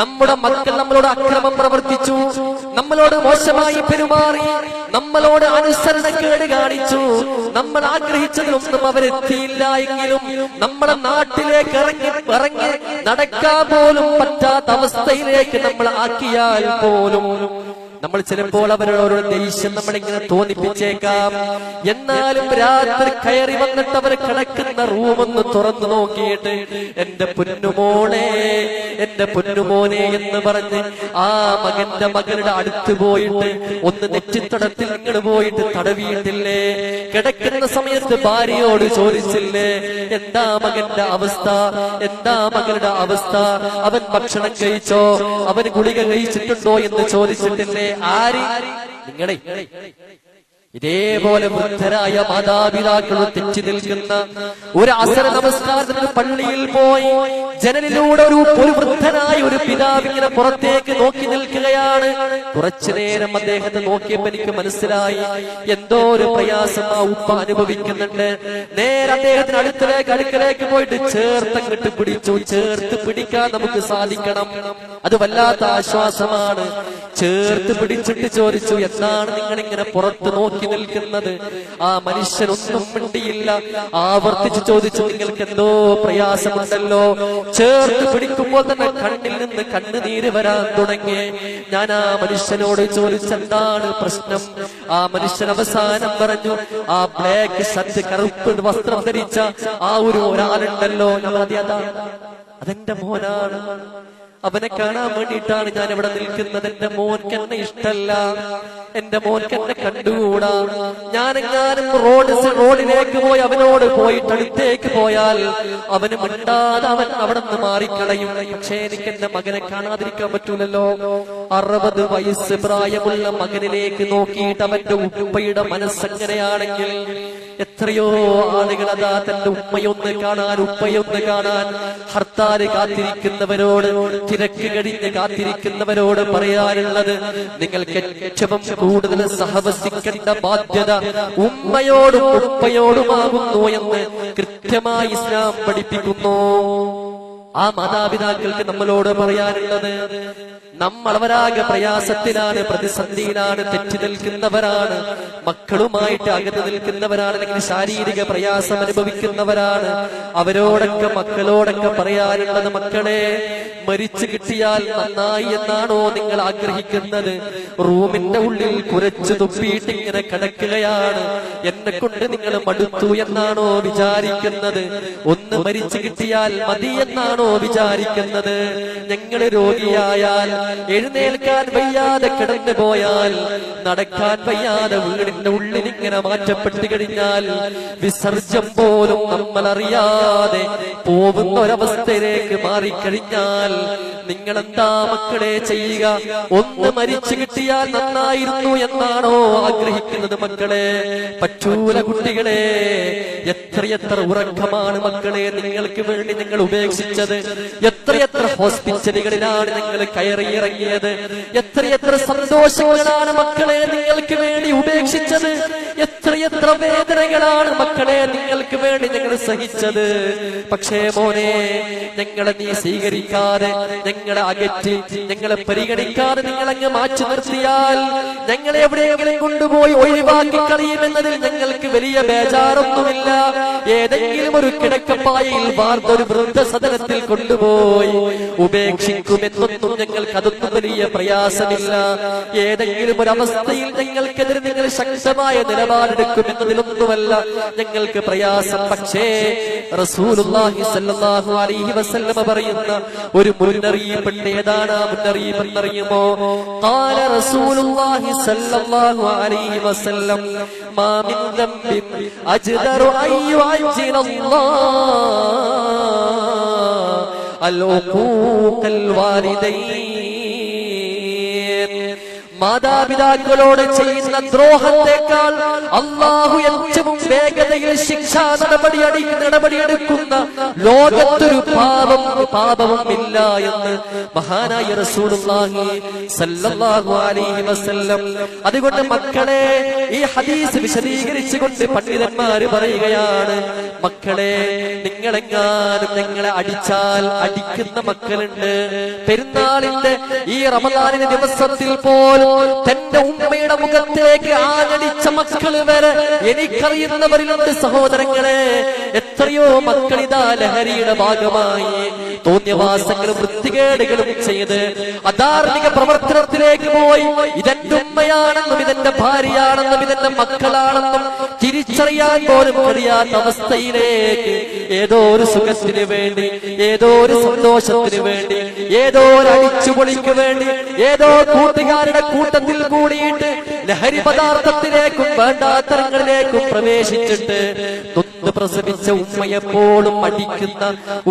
നമ്മുടെ മക്കൾ നമ്മളോട് അക്രമം പ്രവർത്തിച്ചു, നമ്മളോട് മോശമായി പെരുമാറി, നമ്മളോട് അനുസരണക്കേട് കാണിച്ചു, നമ്മൾ ആഗ്രഹിച്ചതിലൊന്നും അവരെത്തിയില്ല എങ്കിലും നമ്മളെ നാട്ടിലേക്ക് ഇറങ്ങി നടക്കാൻ പോലും പറ്റാത്ത അവസ്ഥയിലേക്ക് നമ്മൾ ആക്കിയാൽ പോലും നമ്മൾ ചിലപ്പോൾ അവരോട് ദേഷ്യം നമ്മളിങ്ങനെ തോന്നിപ്പിച്ചേക്കാം. എന്നാലും രാത്രി കയറി വന്നിട്ട് അവർ കിടക്കുന്ന റൂമൊന്ന് തുറന്നു നോക്കിയിട്ട് എന്റെ പൊന്നുമോളെ, എന്റെ പൊന്നുമോനെ എന്ന് പറഞ്ഞ് ആ മകന്റെ മകളുടെ അടുത്ത് പോയിട്ട് ഒന്ന് നെറ്റിത്തടത്തിൽ നിങ്ങൾ പോയിട്ട് തടവിയിട്ടില്ലേ? കിടക്കുന്ന സമയത്ത് ഭാര്യയോട് ചോദിച്ചില്ലേ, എന്താ മകന്റെ അവസ്ഥ, എന്താ മകളുടെ അവസ്ഥ, അവൻ ഭക്ഷണം കഴിച്ചോ, അവൻ ഗുളിക കഴിച്ചിട്ടുണ്ടോ എന്ന് ചോദിച്ചിട്ടില്ലേ? ആര്? നിങ്ങളെ. ഇതേപോലെ വൃദ്ധരായ മാതാപിതാക്കളും തെറ്റി നിൽക്കുന്ന ഒരു അസര നമസ്കാരത്തിന് പള്ളിയിൽ പോയി ജനലിലൂടെ ഒരു വൃദ്ധനായ ഒരു പിതാവ് ഇങ്ങനെ പുറത്തേക്ക് നോക്കി നിൽക്കുകയാണ്. കുറച്ചു നേരം അദ്ദേഹത്തെ നോക്കിയപ്പോ എനിക്ക് മനസ്സിലായി എന്തോ ഒരു പ്രയാസം ആ ഉപ്പ അനുഭവിക്കുന്നുണ്ട്. നേരെ അദ്ദേഹത്തിന് അടുക്കലേക്ക് പോയിട്ട് ചേർത്തങ്ങട്ട് പിടിച്ചു. ചേർത്ത് പിടിക്കാൻ നമുക്ക് സാധിക്കണം, അത് വല്ലാത്ത ആശ്വാസമാണ്. ചേർത്ത് പിടിച്ചിട്ട് ചോദിച്ചു, എന്താണ് നിങ്ങൾ ഇങ്ങനെ പുറത്ത് നോക്കി നിൽക്കുന്നത്? ആ മനുഷ്യനൊന്നും മിണ്ടിയില്ല. ആവർത്തിച്ച് ചോദിച്ചു, നിങ്ങൾക്ക് എന്തോ പ്രയാസമുണ്ടല്ലോ? ചേർത്ത് പിടിക്കുമ്പോൾ തന്നെ കണ്ണിൽ നിന്ന് കണ്ണുനീര് വരാൻ തുടങ്ങി. ഞാൻ ആ മനുഷ്യനോട് ചോദിച്ചെന്താണ് പ്രശ്നം? ആ മനുഷ്യൻ അവസാനം പറഞ്ഞു, ആ ബ്ലാക്ക് ഷർട്ട്, കറുപ്പ് വസ്ത്രം ധരിച്ച ആ ഒരാളുണ്ടല്ലോ, അതെന്റെ മോനാണ്, അവനെ കാണാൻ വേണ്ടിയിട്ടാണ് ഞാൻ ഇവിടെ നിൽക്കുന്നത്. എന്റെ മോൻക്ക് എന്നെ ഇഷ്ടല്ല, എന്റെ മോൻക്ക് എന്നെ കണ്ടുകൂടാ. ഞാനെങ്ങാനും റോഡിലേക്ക് പോയി അവനോട് പോയിട്ട് അടുത്തേക്ക് പോയാൽ അവന് മിണ്ടാതെ അവൻ അവിടെ നിന്ന് മാറിക്കളയും. പക്ഷേ എനിക്ക് എന്റെ മകനെ കാണാതിരിക്കാൻ പറ്റൂലല്ലോ. 60 വയസ്സ് പ്രായമുള്ള മകനിലേക്ക് നോക്കിയിട്ട് അവന്റെ ഉപ്പയുടെ മനസ്സെങ്ങനെയാണെങ്കിൽ എത്രയോ ആളുകൾ അതാ തന്റെ ഉപ്പയൊന്ന് കാണാൻ ഹർത്താല് കാത്തിരിക്കുന്നവരോട്, തിരക്ക് കഴിഞ്ഞ് കാത്തിരിക്കുന്നവരോട് പറയാനുള്ളത്, നിങ്ങൾക്ക് ഏറ്റവും കൂടുതൽ സഹവസിക്കേണ്ട ബാധ്യത ഉമ്മയോടും ഉപ്പയോടുമാകുന്നു എന്ന് കൃത്യമായി ഇസ്ലാം പഠിപ്പിക്കുന്നു. ആ മാതാപിതാക്കൾക്ക് നമ്മളോട് പറയാനുള്ളത്, നമ്മൾ അവരാകെ പ്രയാസത്തിലാണ്, പ്രതിസന്ധിയിലാണ്, തെറ്റി നിൽക്കുന്നവരാണ്, മക്കളുമായിട്ട് അകന്നു നിൽക്കുന്നവരാണ്, അല്ലെങ്കിൽ ശാരീരിക പ്രയാസം അനുഭവിക്കുന്നവരാണ്. അവരോടൊക്കെ മക്കളോടൊക്കെ പറയാനുള്ളത്, മക്കളെ, മരിച്ചു കിട്ടിയാൽ നന്നായി എന്നാണോ നിങ്ങൾ ആഗ്രഹിക്കുന്നത്? റൂമിന്റെ ഉള്ളിൽ കുരച്ചു തുപ്പിയിട്ട് ഇങ്ങനെ കിടക്കുകയാണ്, എന്നെ കൊണ്ട് നിങ്ങൾ മടുത്തു എന്നാണോ വിചാരിക്കുന്നത്? ഒന്ന് മരിച്ചു കിട്ടിയാൽ മതി എന്നാണോ വിചാരിക്കുന്നത്? ഞങ്ങൾ രോഗിയായാൽ, എഴുന്നേൽക്കാൻ വയ്യാതെ കിടന്നു പോയാൽ, നടക്കാൻ വയ്യാതെ വീടിന്റെ ഉള്ളിൽ ഇങ്ങനെ മാറ്റപ്പെട്ടു കഴിഞ്ഞാൽ, വിസർജ്യം പോലും നമ്മൾ അറിയാതെ പോകുന്ന ഒരവസ്ഥയിലേക്ക് മാറിക്കഴിഞ്ഞാൽ നിങ്ങളെന്താ മക്കളെ ചെയ്യുക? ഒന്ന് മരിച്ചു കിട്ടിയാൽ നന്നായിരുന്നു എന്നാണോ ആഗ്രഹിക്കുന്നത് മക്കളെ? പറ്റൂല കുട്ടികളെ. എത്രയെത്ര ഉറക്കമാണ് മക്കളെ നിങ്ങൾക്ക് വേണ്ടി നിങ്ങൾ ഉപേക്ഷിച്ചത്? എത്രയെത്ര ഹോസ്പിറ്റലുകളിലാണ് നിങ്ങൾ കയറിയിറങ്ങിയത്? എത്രയെത്ര സന്തോഷങ്ങളാണ് മക്കളെ നിങ്ങൾക്ക് വേണ്ടി ഉപേക്ഷിച്ചത്? എത്രയെത്ര വേദനകളാണ് മക്കളെ നിങ്ങൾക്ക് വേണ്ടി ഞങ്ങൾ സഹിച്ചത്? പക്ഷേ മോനെ, ഞങ്ങളെ നീ സ്വീകരിക്കാതെ, ഞങ്ങളെ അകറ്റി, ഞങ്ങളെ പരിഗണിക്കാതെ നിങ്ങളങ്ങ് മാറ്റി നിർത്തിയാൽ ഞങ്ങളെ എവിടെയെങ്കിലും കൊണ്ടുപോയി ഒഴിവാക്കി കളയുമെന്നതിൽ ഞങ്ങൾക്ക് വലിയ ബേജാറൊന്നുമില്ല. ഏതെങ്കിലും ഒരു കിടക്കപ്പായയിൽ വാർന്നൊരു വൃദ്ധസദനത്തിൽ കൊണ്ടുപോയി ഉപേക്ഷിക്കുമെന്നൊന്നും ഞങ്ങൾക്ക് അതൊന്നും വലിയ പ്രയാസമില്ല. ഏതെങ്കിലും ഒരു അവസ്ഥയിൽ ഞങ്ങൾക്കെതിരെ നിങ്ങൾ ശക്തമായ നിലപാടെടുക്കും എന്നതിലൊന്നുമല്ല ഞങ്ങൾക്ക് പ്രയാസം. പക്ഷേ റസൂലുള്ളാഹി സ്വല്ലല്ലാഹു അലൈഹി വസല്ലമ പറയുന്ന ഒരു മുന്നറിയിപ്പുണ്ട്. ഏതാണ് ആ മുന്നറിയിപ്പ് എന്നറിയുമോ? ഖാല റസൂലുള്ളാഹി സ്വല്ലല്ലാഹു അലൈഹി വസല്ലം മാ മിൻ ദംബിൻ അജ്ദറു അയ്യുഅജ്ജിലല്ലാഹു അൽ-ഉഖൂഖൽ വാലിദൈൻ. മാതാപിതാക്കളോട് ചെയ്യുന്ന ദ്രോഹത്തെക്കാൾ അള്ളാഹു ഏറ്റവും വേഗതയിൽ ശിക്ഷാ നടപടിയെടുക്കുന്ന ലോകത്തൊരു പാപവും ഇല്ല എന്ന് മഹാനായ റസൂലുള്ളാഹി സ്വല്ലല്ലാഹു അലൈഹി വസല്ലം. അതുകൊണ്ട് മക്കളെ, ഈ ഹദീസ് വിശദീകരിച്ചുകൊണ്ട് പണ്ഡിതന്മാര് പറയുകയാണ്, മക്കളെ നിങ്ങളെങ്ങാനും നിങ്ങളെ അടിച്ചാൽ അടിക്കുന്ന മക്കളുണ്ട്. പെരുന്നാളിന്റെ ഈ റമദാനിന്റെ ദിവസത്തിൽ പോലും തന്റെ ഉമ്മയുടെ മുഖത്തേക്ക് ആഞ്ഞടിച്ച മക്കള് വരെ എനിക്കറിയുന്നവരിലുണ്ട് സഹോദരങ്ങളെ. എത്രയോ മക്കളിതാ ലഹരിയുടെ ഭാഗമായി തോന്നിയവാസങ്ങളും വൃത്തികേടുകളും ചെയ്ത് അധാർമിക പ്രവർത്തനത്തിലേക്ക് പോയി. ഇതെന്റെ ഉമ്മയാണെന്നും ഇതെന്റെ ഭാര്യയാണെന്നും ഇതെന്റെ മക്കളാണെന്നും തിരിച്ചറിയാൻ പോലും കഴിയാത്ത അവസ്ഥയിലേക്ക് ഏതോ ഒരു സുഖത്തിന് വേണ്ടി, ഏതോ ഒരു സന്തോഷത്തിന് വേണ്ടി, ഏതോ ഒരു അടിച്ചുപൊളിക്ക് വേണ്ടി, ഏതോ കൂട്ടുകാരുടെ കൂട്ടത്തിൽ കൂടിയിട്ട് ലഹരി പദാർത്ഥത്തിലേക്കും വേണ്ടാത്തരങ്ങളിലേക്കും പ്രവേശിച്ചിട്ട് നൊന്ത് പ്രസവിച്ച ഉമ്മയെപ്പോഴും അടിക്കുന്ന,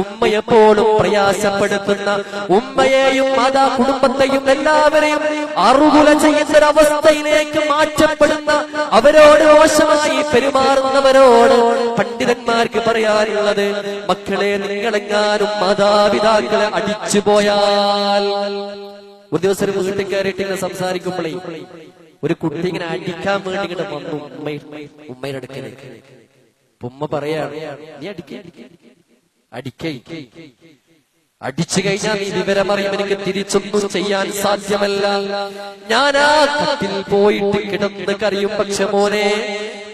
ഉമ്മയെപ്പോഴും പ്രയാസപ്പെടുത്തുന്ന, ഉമ്മയെയും മാതാ കുടുംബത്തെയും എല്ലാവരെയും അറുകുല ചെയ്യുന്ന ഒരവസ്ഥയിലേക്ക് മാറ്റപ്പെടുന്ന, അവരോട് മോശമായി പെരുമാറുന്നവരോട് പണ്ഡിതന്മാർക്ക് പറയാനുള്ളത്, മക്കളെ നിങ്ങളെങ്ങാനും മാതാപിതാക്കളെ അടിച്ചു പോയാൽ. ഒരു ദിവസം ഒരു വീട്ടിൽ കയറിയിട്ട് ഇങ്ങനെ സംസാരിക്കുമ്പോഴേ ഒരു കുട്ടി ഇങ്ങനെ അടിക്കാൻ വേണ്ടി ഇങ്ങനെ വന്നു ഉമ്മയുടെ അടുക്കലേക്ക്. ഉമ്മ പറയാണ്, നീ അടിക്കേ, അടിച്ചു കഴിഞ്ഞാൽ നീ വിവരം അറിയും, എനിക്ക് തിരിച്ചൊന്നും ചെയ്യാൻ സാധ്യമല്ല. ഞാൻ ആ കത്തിൽ പോയിട്ട് കിടന്ന് കരയും. പക്ഷെ മോനെ,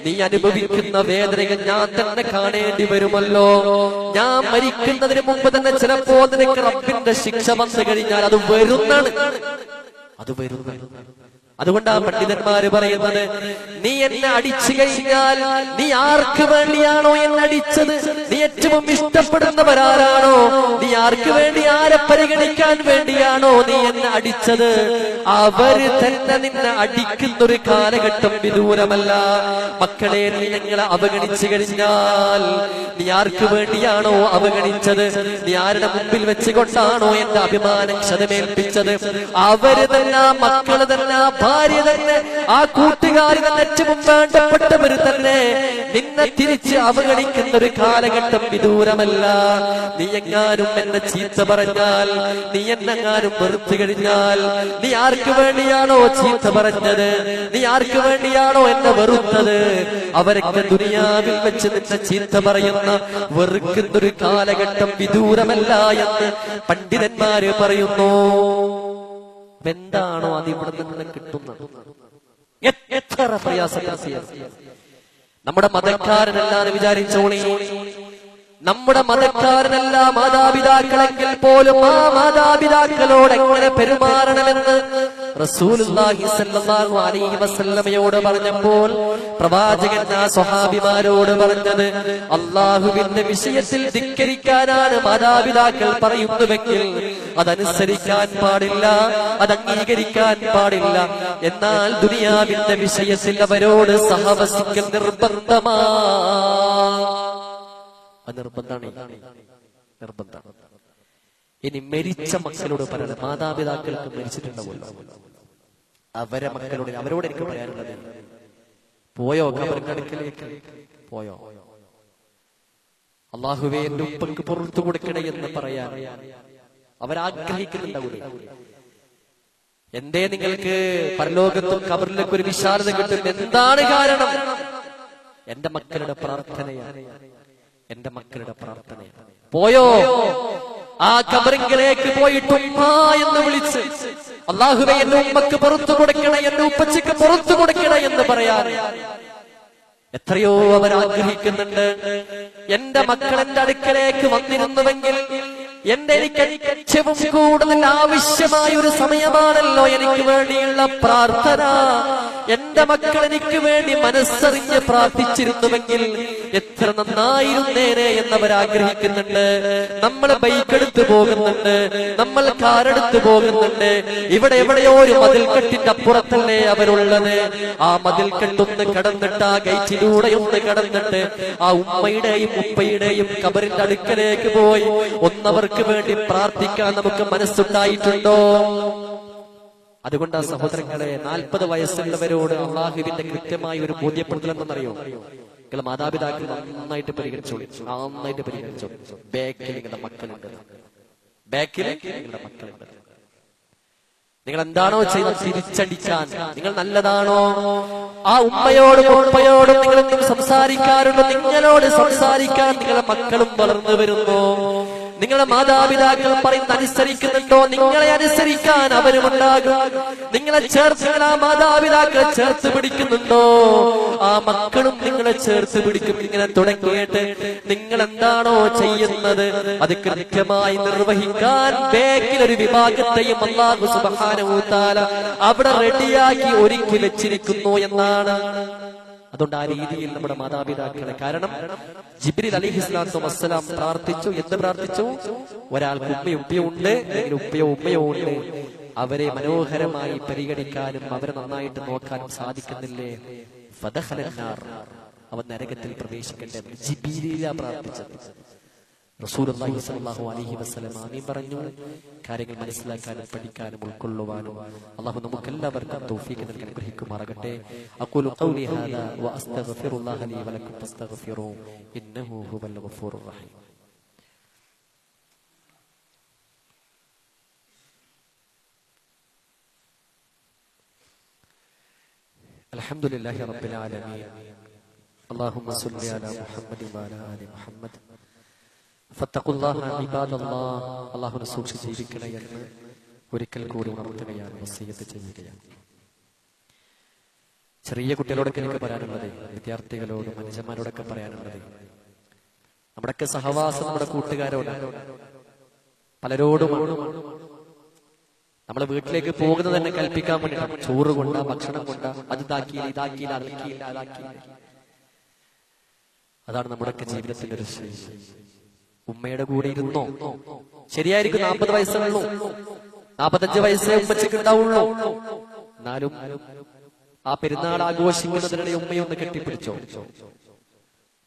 നീ അനുഭവിക്കുന്ന വേദനകൾ ഞാൻ തന്നെ കാണേണ്ടി വരുമല്ലോ. ഞാൻ മരിക്കുന്നതിന് മുമ്പ് തന്നെ ചിലപ്പോ നിനക്ക് റബ്ബിന്റെ ശിക്ഷ വന്നു കഴിഞ്ഞാൽ അത് വരുന്നതാണ്. അതുകൊണ്ടാ പണ്ഡിതന്മാര് പറയുന്നത്, നീ എന്നെ അടിച്ചു കഴിഞ്ഞാൽ നീ ആർക്ക് വേണ്ടിയാണോ എന്നെ അടിച്ചത്, നീ ഏറ്റവും ഇഷ്ടപ്പെടുന്നവരാരാണോ, നീ ആർക്ക് വേണ്ടി, ആരെ പരിഗണിക്കാൻ വേണ്ടിയാണോ നീ എന്നെ അടിച്ചത്, അവര് തന്നെ നിന്നെ അടിക്കുന്നൊരു കാലഘട്ടം വിദൂരമല്ല. മക്കളെ, നീ ഞങ്ങളെ അവഗണിച്ചു കഴിഞ്ഞാൽ, നീ ആർക്ക് വേണ്ടിയാണോ അവഗണിച്ചത്, നീ ആരുടെ മുമ്പിൽ വെച്ചുകൊണ്ടാണോ എന്റെ അഭിമാനം ക്ഷതമേൽപ്പിച്ചത്, അവര് തന്നെ, മക്കള് തന്നെ, ഭാര്യ തന്നെ, ആ കൂട്ടുകാരി തന്നെ, ഏറ്റവും വേണ്ടപ്പെട്ടവര് തന്നെ നിന്നെ തിരിച്ച് അവഗണിക്കുന്ന ഒരു കാലഘട്ടം വിദൂരമല്ല. നീ എങ്ങാനും എന്നെ ചീത്ത പറഞ്ഞാൽ, നീ എന്നെങ്ങാനും വെറുത്തു കഴിഞ്ഞാൽ, നീ ആർക്ക് വേണ്ടിയാണോ ചീത്ത പറഞ്ഞത്, നീ ആർക്ക് വേണ്ടിയാണോ എന്നെ വെറുത്തത്, അവരൊക്കെ ദുനിയാവിൽ വെച്ച് നിന്നെ ചീത്ത പറയുന്ന, വെറുക്കുന്നൊരു കാലഘട്ടം വിദൂരമല്ല എന്ന് പണ്ഡിതന്മാര് പറയുന്നു. എന്താണോ അത് ഇവിടെ നിന്ന് കിട്ടുന്നത്? എത്ര പ്രയാസപ്പെടുത്തിയ നമ്മുടെ മതക്കാരനല്ലാന്ന് വിചാരിച്ചോളി. നമ്മുടെ മതക്കാരനല്ല മാതാപിതാക്കളെങ്കിൽ പോലും ആ മാതാപിതാക്കളോട് എങ്ങനെ പെരുമാറണമെന്ന് റസൂലുള്ളാഹി സ്വല്ലല്ലാഹു അലൈഹി വസല്ലമയോട് പറഞ്ഞപ്പോൾ പ്രവാചകൻ ആ സ്വഹാബിമാരോട് പറഞ്ഞത്, അള്ളാഹുവിന്റെ വിഷയത്തിൽ ധിക്കരിക്കാനാണ് മാതാപിതാക്കൾ പറയുന്നുവെങ്കിൽ അതനുസരിക്കാൻ പാടില്ല, അത് അംഗീകരിക്കാൻ പാടില്ല. എന്നാൽ ദുനിയാവിന്റെ വിഷയത്തിൽ അവരോട് സഹവസിക്കൽ നിർബന്ധമാണ്. ഇനി മരിച്ച മക്കളോട് പറയണം, മാതാപിതാക്കൾക്ക് മരിച്ചിട്ടുണ്ടാവുമല്ലോ, അവരെ മക്കളോട്, അവരോട് എനിക്ക് പറയാനുള്ളത്, പോയോ ഖബറിനടുക്കലേക്ക് പോയോ, അള്ളാഹുവേ എന്റെ ഉപ്പക്ക് പുറത്തു കൊടുക്കണേ എന്ന് പറയാൻ അവരാഗ്രഹിക്കുന്നുണ്ടാവൂലേ? എന്തേ നിങ്ങൾക്ക് പരലോകത്തും ഖബറിലേക്ക് ഒരു വിശാലത കിട്ടും? എന്താണ് കാരണം? എന്റെ മക്കളുടെ പ്രാർത്ഥനയാണ്, എന്റെ മക്കളുടെ പ്രാർത്ഥനയാണ്. പോയോ ആ ഖബറിലേക്ക് പോയിട്ട് ഉമ്മ എന്ന് വിളിച്ച്, അല്ലാഹുവേ എന്റെ ഉമ്മക്ക് പുറത്തു കൊടുക്കണേ, എന്റെ ഉപ്പച്ചക്ക് പുറത്തു കൊടുക്കണേ എന്ന് പറയാൻ എത്രയോ അവർ ആഗ്രഹിക്കുന്നുണ്ട്. എന്റെ മക്കൾ എന്റെ അടുക്കലേക്ക് വന്നിരുന്നുവെങ്കിൽ എനിക്ക് ഏറ്റവും കൂടുതൽ ആവശ്യമായ ഒരു സമയമാണല്ലോ എനിക്ക് വേണ്ടിയുള്ള പ്രാർത്ഥന. എന്റെ മക്കൾ എനിക്ക് വേണ്ടി മനസ്സറിഞ്ഞ് പ്രാർത്ഥിച്ചിരുന്നുവെങ്കിൽ എത്ര നന്നായിരുന്നേനെ എന്നവർ ആഗ്രഹിക്കുന്നുണ്ട്. നമ്മൾ ബൈക്കെടുത്ത് പോകുന്നുണ്ട്, നമ്മൾ കാറെടുത്ത് പോകുന്നുണ്ട്. ഇവിടെ എവിടെയോ ഒരു മതിൽക്കെട്ടിന്റെ അപ്പുറത്തല്ലേ അവരുള്ളത്. ആ മതിൽക്കെട്ടൊന്ന് കടന്നിട്ട് ആ ഗേറ്റിലൂടെ ഒന്ന് കടന്നിട്ട് ആ ഉമ്മയുടെയും ഉപ്പയുടെയും ഖബറിന്റെ അടുക്കലേക്ക് പോയി ഒന്നവർക്ക് വേണ്ടി പ്രാർത്ഥിക്കാൻ നമുക്ക് മനസ്സുണ്ടായിട്ടുണ്ടോ? അതുകൊണ്ട് ആ സഹോദരങ്ങളെ, 40 വയസ്സുള്ളവരോട് അള്ളാഹുവിന്റെ കൃത്യമായ ഒരു ബോധ്യപ്പെടുത്തലെന്നറിയോ? നിങ്ങൾ മാതാപിതാക്കൾ നന്നായിട്ട് പരിഗണിച്ചോളൂ, നന്നായിട്ട് പരിഗണിച്ചോളൂ. ബാക്കിൽ നിങ്ങളുടെ മക്കളുണ്ട്, ബാക്കിൽ നിങ്ങളുടെ മക്കളുണ്ട്. നിങ്ങൾ എന്താണോ ചെയ്യുന്നത് തിരിച്ചടിക്കാൻ നിങ്ങൾ നല്ലതാണോ? ആ ഉമ്മയോടും ഉപ്പയോടും നിങ്ങളൊന്നും സംസാരിക്കാറുണ്ടോ? നിങ്ങളോട് സംസാരിക്കാൻ നിങ്ങളുടെ മക്കളും വളർന്നു വരുന്നു. നിങ്ങളുടെ മാതാപിതാക്കൾ പറയുന്നത് അനുസരിക്കുന്നുണ്ടോ? നിങ്ങളെ അനുസരിക്കാൻ അവരുമുണ്ടാകും. നിങ്ങളെ ചേർത്ത് ആ മാതാപിതാക്കളെ ചേർത്ത് പിടിക്കുന്നുണ്ടോ? ആ മക്കളും നിങ്ങളെ ചേർത്ത് പിടിക്കും. ഇങ്ങനെ തുടങ്ങിയിട്ട് നിങ്ങൾ എന്താണോ ചെയ്യുന്നത് അത് കൃത്യമായി നിർവഹിക്കാൻ ബാക്കിലൊരു വിഭാഗത്തെയും അല്ലാഹു സുബ്ഹാനഹു വ തആല അവിടെ റെഡിയാക്കി ഒരുക്കി വെച്ചിരിക്കുന്നു എന്നാണ്. അതുകൊണ്ട് ആ രീതിയിൽ നമ്മുടെ മാതാപിതാക്കളെ, കാരണം ജിബ്രീൽ അലൈഹിസ്സലാത്തു വസ്സലാം പ്രാർത്ഥിച്ചു. എന്ത് പ്രാർത്ഥിച്ചു? ഒരാൾക്ക് ഉപ്പയും ഉപ്പയും ഉണ്ട്, അല്ലെങ്കിൽ ഉപ്പയോ ഉമ്മയോ ഉണ്ട്, അവരെ മനോഹരമായി പരിഗണിക്കാനും അവരെ നന്നായിട്ട് നോക്കാനും സാധിക്കുന്നില്ലേ? ഫദഖലന്നാർ, അവൻ നരകത്തിൽ പ്രവേശിക്കട്ടെ. ജിബ്രീലാ പ്രാർത്ഥിച്ചത്. റസൂലുള്ളാഹി സ്വല്ലല്ലാഹു അലൈഹി വസല്ലം ആമീൻ പറഞ്ഞു. കാര്യങ്ങൾ മനസ്സിലാക്കാനും പഠിക്കാനും ഉൾക്കൊള്ളുവാനും അല്ലാഹു നമുക്കെല്ലാവർക്കും തൗഫീഖ് നൽകി അനുഗ്രഹിക്കുമാറാകട്ടെ. അഖൂലു ഖൗലി ഹാദാ വ അസ്തഗ്ഫിറുല്ലാഹ ലീ വലക്കും ഫസ്തഗ്ഫിറൂ ഇന്നഹു ഹുവൽ ഗഫൂറുർ റഹീം. അൽഹംദുലില്ലാഹി റബ്ബിൽ ആലമീൻ. അല്ലാഹുമ്മ സ്വല്ലി അലാ മുഹമ്മദി വഅലാ ആലി മുഹമ്മദ്. ഫത്തഖുല്ലാഹ ഇബാദല്ലാഹ്. അല്ലാഹുവിനെ സൂക്ഷിച്ച് ജീവിക്കണേ എന്ന് ഒരിക്കൽ കൂടി ഉണർത്തുകയാണ്, വസിയ്യത്ത് ചെയ്യുകയാണ്. ചെറിയ കുട്ടികളോടൊക്കെ എനിക്ക് പറയാനുള്ളത്, വിദ്യാർത്ഥികളോടും മനുഷ്യന്മാരോടൊക്കെ പറയാനുള്ളത്, നമ്മുടെയൊക്കെ സഹവാസം നമ്മുടെ കൂട്ടുകാരോടാണ്, പലരോടുമാണ്. നമ്മളെ വീട്ടിലേക്ക് പോകുന്നത് തന്നെ കൽപ്പിക്കാൻ വേണ്ടിയിട്ടാണ്. ചോറ് കൊണ്ട, ഭക്ഷണം കൊണ്ട, അത് ഇതാക്കിയില്ല, ഇതാക്കിയില്ല, അതാക്കിയില്ല, അതാക്കിയില്ല. അതാണ് നമ്മുടെയൊക്കെ ജീവിതത്തിന്റെ ഒരു ശൈലി. ഉമ്മയുടെ കൂടെ ഇരുന്നോ? ശരിയായിരിക്കും, 40 വയസ്സുള്ളൂ, 45 വയസ്സേ ഉമ്മച്ചിക്ക് ഉണ്ടാവുള്ളൂ. എന്നാലും ആ പെരുന്നാൾ ആഘോഷിക്കുന്നതിനിടെ ഉമ്മയൊന്ന് കെട്ടിപ്പിടിച്ചോ?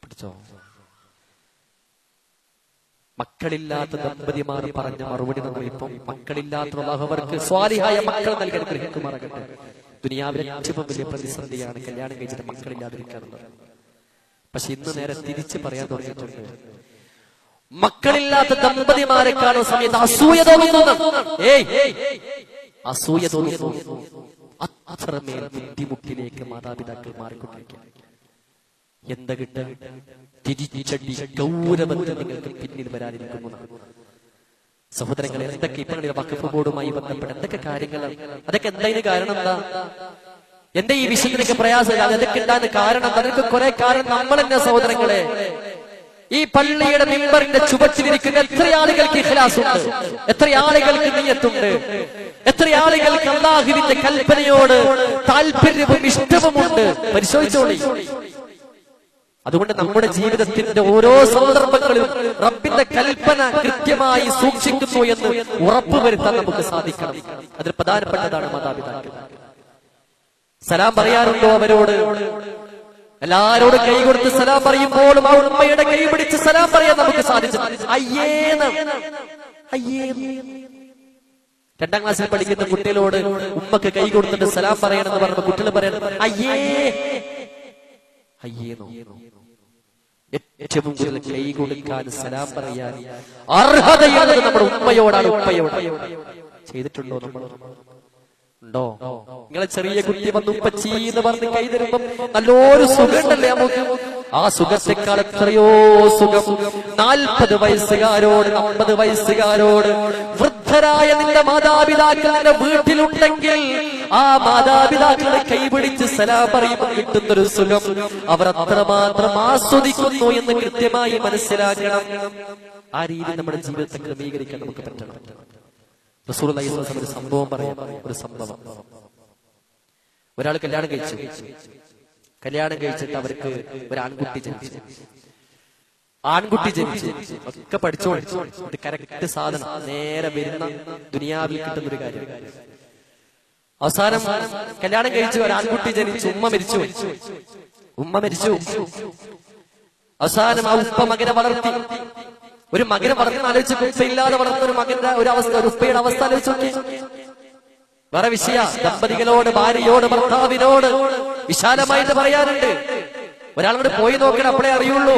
പിടിച്ചോ? മക്കളില്ലാത്ത ദമ്പതിമാർ പറഞ്ഞ മറുപടി നമ്മൾ ഇപ്പം മക്കളില്ലാത്ത അവർക്ക് സ്വാലിഹായ മക്കൾ നൽകാൻ ഗ്രഹിക്കുമാറാകട്ടെ. ദുനിയാവിലെ ഏറ്റവും വലിയ പ്രതിസന്ധിയാണ് കല്യാണം കഴിച്ചിട്ട് മക്കളില്ലാതിരിക്കാറുള്ളത്. പക്ഷെ ഇന്ന് നേരെ തിരിച്ച് പറയാൻ തുടങ്ങിയിട്ടുണ്ട്. മക്കളില്ലാത്ത ദമ്പതിമാരെ കാണുന്ന സമയത്ത് അസൂയ തോന്നുന്നു. അസൂയ തോന്നുന്നു. അത്രമേൽ ബുദ്ധിമുട്ടിലേക്ക് മാതാപിതാക്കൾ മാറിക്കൊണ്ടിരിക്കുക. എന്താ കിട്ടുക? തിരിച്ചടി ഗൗരവത്തിൽ നിങ്ങൾക്ക് പിന്നിൽ വരാനിരിക്കുന്നു. സഹോദരങ്ങളെ, എന്തൊക്കെ ഇപ്പൊ വഖഫ് ബോർഡുമായി ബന്ധപ്പെട്ട എന്തൊക്കെ കാര്യങ്ങളാണ്? അതൊക്കെ എന്തായാലും കാരണം എന്താ? എന്റെ ഈ വിഷയത്തിനൊക്കെ പ്രയാസം അതൊക്കെ ഉണ്ടാകുന്ന കാരണം അതിനൊക്കെ കുറെ കാരണം നമ്മൾ തന്നെ. സഹോദരങ്ങളെ, ഈ പള്ളിയുടെ മിമ്പറിന്റെ ചുവട്ടിലിരിക്കുന്ന എത്ര ആളുകൾക്ക് ഇഖ്ലാസ് ഉണ്ട്, എത്ര ആളുകൾക്ക് നിയ്യത്തുണ്ട്, എത്ര ആളുകൾക്ക് അല്ലാഹുവിന്റെ കൽപ്പനയോട് താല്പര്യവും ഇഷ്ടവുമുണ്ട്. പരിശോധിച്ചോളി. അതുകൊണ്ട് നമ്മുടെ ജീവിതത്തിന്റെ ഓരോ സന്ദർഭങ്ങളിലും റബ്ബിന്റെ കൽപ്പന കൃത്യമായി സൂക്ഷിക്കുന്നു എന്ന് ഉറപ്പുവരുത്താൻ നമുക്ക് സാധിക്കണം. അതിൽ പ്രധാനപ്പെട്ടതാണ് മാതാപിതാക്കൾ. സലാം പറയാറുണ്ടോ അവരോട്? എല്ലാരോടും കൈ കൊടുത്ത് സലാം പറയുമ്പോഴും ആ ഉമ്മയുടെ കൈ പിടിച്ച് സലാം പറയാൻ നമുക്ക് സാധിച്ചു. അയ്യേന്ന്, അയ്യേ. 2ാം ക്ലാസ്സിൽ പഠിക്കുന്ന കുട്ടികളോട് ഉമ്മക്ക് കൈ കൊടുത്തിട്ട് സലാം പറയണമെന്ന് പറഞ്ഞ കുട്ടികൾ പറയണം അയ്യേ, അയ്യേന്നോ. ഏറ്റവും കൂടുതൽ കൈ കൊടുക്കാൻ സലാം പറയാൻ അർഹതയുള്ളത് നമ്മുടെ ഉമ്മയോടാണ്, ഉപ്പയോട്. ചെയ്തിട്ടുണ്ടോ നമ്മൾ? ഉണ്ടോ? നിങ്ങളെ ചെറിയ കുട്ടി വന്ന് ഉപ്പച്ചി എന്ന് പറഞ്ഞ് കൈ തരുമ്പം നല്ലൊരു സുഖമുണ്ടല്ലേ നമുക്ക്? ആ സുഖത്തെക്കാൾ എത്രയോ സുഖം 40 വയസ്സുകാരോട് 50 വയസ്സുകാരോട് വൃദ്ധരായ നിന്റെ മാതാപിതാക്കൾ നിന്റെ വീട്ടിലുണ്ടെങ്കിൽ ആ മാതാപിതാക്കളെ കൈപിടിച്ച് സലാം പറയുമ്പോൾ കിട്ടുന്നൊരു സുഖം അവർ അത്രമാത്രം ആസ്വദിക്കുന്നു എന്ന് കൃത്യമായി മനസ്സിലാക്കണം. ആ രീതി നമ്മുടെ ജീവിതത്തെ ക്രമീകരിക്കാൻ നമുക്ക് പറ്റണം. റസൂലുള്ളാഹി സ്വല്ലല്ലാഹു അലൈഹി വസല്ലം ഒരു സംഭവം പറയാം. ഒരു സംഭവം, ഒരാൾ കല്യാണം കഴിച്ചിട്ട് അവർക്ക് ഒരു ആൺകുട്ടി ജനിച്ചു. ഒക്കെ പഠിച്ചോളി, ഇത് കറക്റ്റ് സാധനം, നേരെ വരുന്ന ദുനിയാവിൽ കിട്ടുന്ന ഒരു കാര്യം. അവസാനം കല്യാണം കഴിച്ചു, ഒരു ആൺകുട്ടി ജനിച്ചു, ഉമ്മ മരിച്ചു. അവസാനം ആ ഉപ്പ മകനെ വളർത്തി. ഒരു മകനെ വളർത്തുന്ന ആലോചിച്ച്, ഉപ്പയില്ലാതെ വളർത്തുന്ന ഒരു മകന്റെ ഒരു അവസ്ഥ, ഒരു ഉപ്പയുടെ അവസ്ഥ ആലോചിച്ച് നോക്കി. വേറെ വിഷയ ദമ്പതികളോട്, ഭാര്യയോട്, ഭർത്താവിനോട് വിശാലമായിട്ട് പറയാനുണ്ട്. ഒരാളോട് പോയി നോക്കണം, അപ്പോഴേ അറിയുള്ളൂ.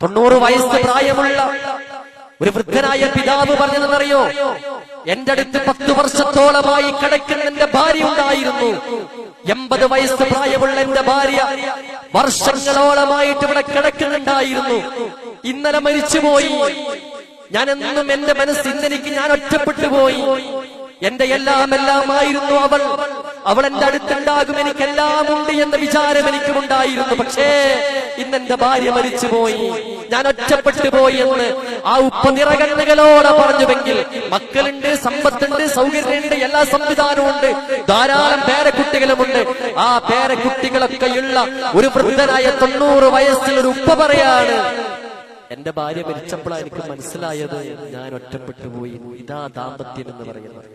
90 വയസ്സ് പ്രായമുള്ള ഒരു വൃദ്ധനായ പിതാവ് പറഞ്ഞതെന്നറിയോ? എന്റെ അടുത്ത് 10 വർഷത്തോളമായി കിടക്കുന്ന എന്റെ ഭാര്യ ഉണ്ടായിരുന്നു. 80 വയസ്സ് പ്രായമുള്ള എന്റെ ഭാര്യ വർഷങ്ങളോളമായിട്ട് ഇവിടെ കിടക്കുന്നുണ്ടായിരുന്നു. ഇന്നലെ മരിച്ചുപോയി. ഞാൻ എന്നും എന്റെ മനസ്സ് ഇന്നെനിക്ക് ഞാൻ ഒറ്റപ്പെട്ടു പോയി. എന്റെ എല്ലാമായിരുന്നു അവൾ എന്റെ അടുത്തുണ്ടാകും, എനിക്കെല്ലാം ഉണ്ട് എന്ന വിചാരം എനിക്കുമുണ്ടായിരുന്നു. പക്ഷേ ഇന്നെന്റെ ഭാര്യ മരിച്ചുപോയി, ഞാൻ ഒറ്റപ്പെട്ടു പോയി എന്ന് ആ ഉപ്പ നിറകണ്ണുകളോടെ പറഞ്ഞുവെങ്കിൽ, മക്കളുണ്ട്, സമ്പത്തുണ്ട്, സൗകര്യമുണ്ട്, എല്ലാ സംവിധാനവും ഉണ്ട്, ധാരാളം പേരക്കുട്ടികളുമുണ്ട്. ആ പേരക്കുട്ടികളൊക്കെയുള്ള ഒരു വൃദ്ധനായ 90 വയസ്സിൽ ഒരു ഉപ്പ പറയാണ്, എന്റെ ഭാര്യ മരിച്ചപ്പോഴാണ് എനിക്ക് മനസ്സിലായത് ഞാൻ ഒറ്റപ്പെട്ടു പോയി. ഇതാ ദാമ്പത്യം എന്ന് പറയുന്നത്.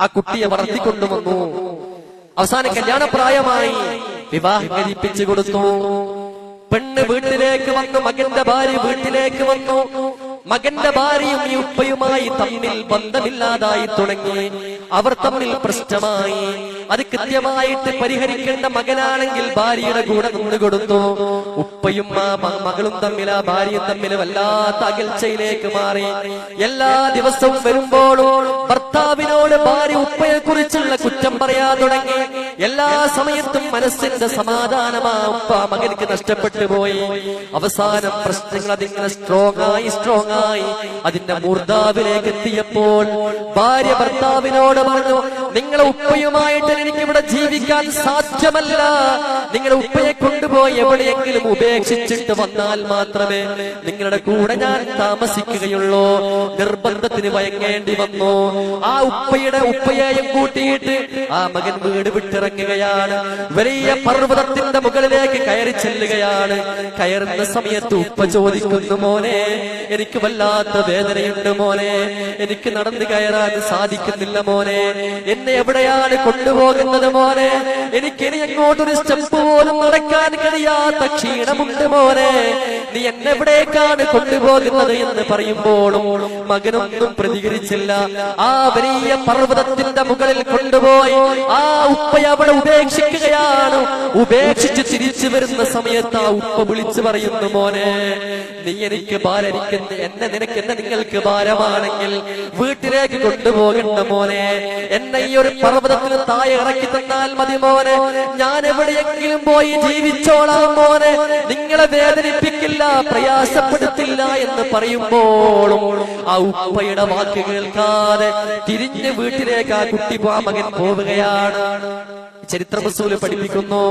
ആ കുട്ടിയെ വളർത്തിക്കൊണ്ടുവന്നു. അവസാനം കല്യാണപ്രായമായി, വിവാഹം കഴിപ്പിച്ചു കൊടുത്തു. പെണ്ണ് വീട്ടിലേക്ക് വന്നു, മകന്റെ ഭാര്യ വീട്ടിലേക്ക് വന്നു. മകന്റെ ഭാര്യയും ഈ ഉപ്പയുമായി തമ്മിൽ ബന്ധമില്ലാതായി തുടങ്ങി. അവർ തമ്മിൽ പ്രശ്നമായി. അത് കൃത്യമായിട്ട് പരിഹരിക്കേണ്ട മകനാണെങ്കിൽ ഭാര്യയുടെ കൂടെ നിന്നുകൊടുത്തു. ഉപ്പയും മകളും തമ്മിൽ, ആ ഭാര്യയും തമ്മിൽ വല്ലാത്ത അകൽച്ചയിലേക്ക് മാറി. എല്ലാ ദിവസവും വരുമ്പോഴും ഭർത്താവിനോട് ഭാര്യ ഉപ്പയെ കുറിച്ചുള്ള കുറ്റം പറയാൻ തുടങ്ങി. എല്ലാ സമയത്തും മനസ്സിന്റെ സമാധാനമാ ഉപ്പ മകനിക്ക് നഷ്ടപ്പെട്ടു പോയി. അവസാനം പ്രശ്നങ്ങൾ അതിങ്ങനെ സ്ട്രോങ് ആയി അതിന്റെ മൂർധാവിലേക്ക് എത്തിയപ്പോൾ ഭാര്യ ഭർത്താവിനോട് പറഞ്ഞു, നിങ്ങളെ ഉപ്പയുമായിട്ട് എനിക്കിവിടെ ജീവിക്കാൻ സാധ്യമല്ല. നിങ്ങളുടെ ഉപ്പയെ കൊണ്ടുപോയി എവിടെയെങ്കിലും ഉപേക്ഷിച്ചിട്ട് വന്നാൽ മാത്രമേ നിങ്ങളുടെ കൂടെ ഞാൻ താമസിക്കുകയുള്ളൂ. നിർബന്ധത്തിന് വഴങ്ങേണ്ടി വന്നു. ആ ഉപ്പയെയും കൂട്ടിയിട്ട് ആ മകൻ വീട് വിട്ടിറങ്ങുകയാണ്. വലിയ പർവ്വതത്തിന്റെ മുകളിലേക്ക് കയറി ചെല്ലുകയാണ്. കയറുന്ന സമയത്ത് ഉപ്പ ചോദിക്കുന്നു, മോനെ എനിക്ക് വല്ലാത്ത വേദനയുണ്ട് മോനെ, എനിക്ക് നടന്നു കയറാൻ സാധിക്കുന്നില്ല മോനെ, എന്നെ എവിടെയാണ് കൊണ്ടുപോകുന്നത് മോനെ, എനിക്കിനി എങ്ങോട്ടൊരു സ്റ്റെപ്പ് പോലും നടക്കാൻ കഴിയാത്ത ക്ഷീണമുണ്ട് മോനെ, നീ എന്നെവിടേക്കാണ് കൊണ്ടുപോകുന്നത് എന്ന് പറയുമ്പോഴും മകനൊന്നും പ്രതികരിച്ചില്ല. ആ വലിയ പർവ്വതത്തിന്റെ മുകളിൽ കൊണ്ടുപോയി ആ ഉപ്പയെ അവിടെ ഉപേക്ഷിക്കുകയാണ്. ഉപേക്ഷിച്ച് തിരിച്ചു വരുന്ന സമയത്ത് ആ ഉപ്പ വിളിച്ചു പറയുന്നു, മോനെ നീ എനിക്ക് എന്നെ നിങ്ങൾക്ക് ഭാരമാണെങ്കിൽ വീട്ടിലേക്ക് കൊണ്ടുപോകണ്ട മോനെ, എന്നെ ഈ ഒരു പർവ്വതത്തിന് താഴെ ഇറക്കി തന്നാൽ മതി മോനെ, ഞാൻ എവിടെയെങ്കിലും പോയി ജീവിച്ചോളാം മോനെ, നിങ്ങളെ വേദനിപ്പിക്കില്ല, പ്രയാസപ്പെടുത്തില്ല എന്ന് പറയുമ്പോഴും ആ ഉപ്പയുടെ വാക്ക് കേൾക്കാതെ തിരിഞ്ഞ് വീട്ടിലേക്ക് ആ കുട്ടി മകൻ പോവുകയാണ്. ചരിത്ര റസൂൽ പഠിപ്പിക്കുന്നു,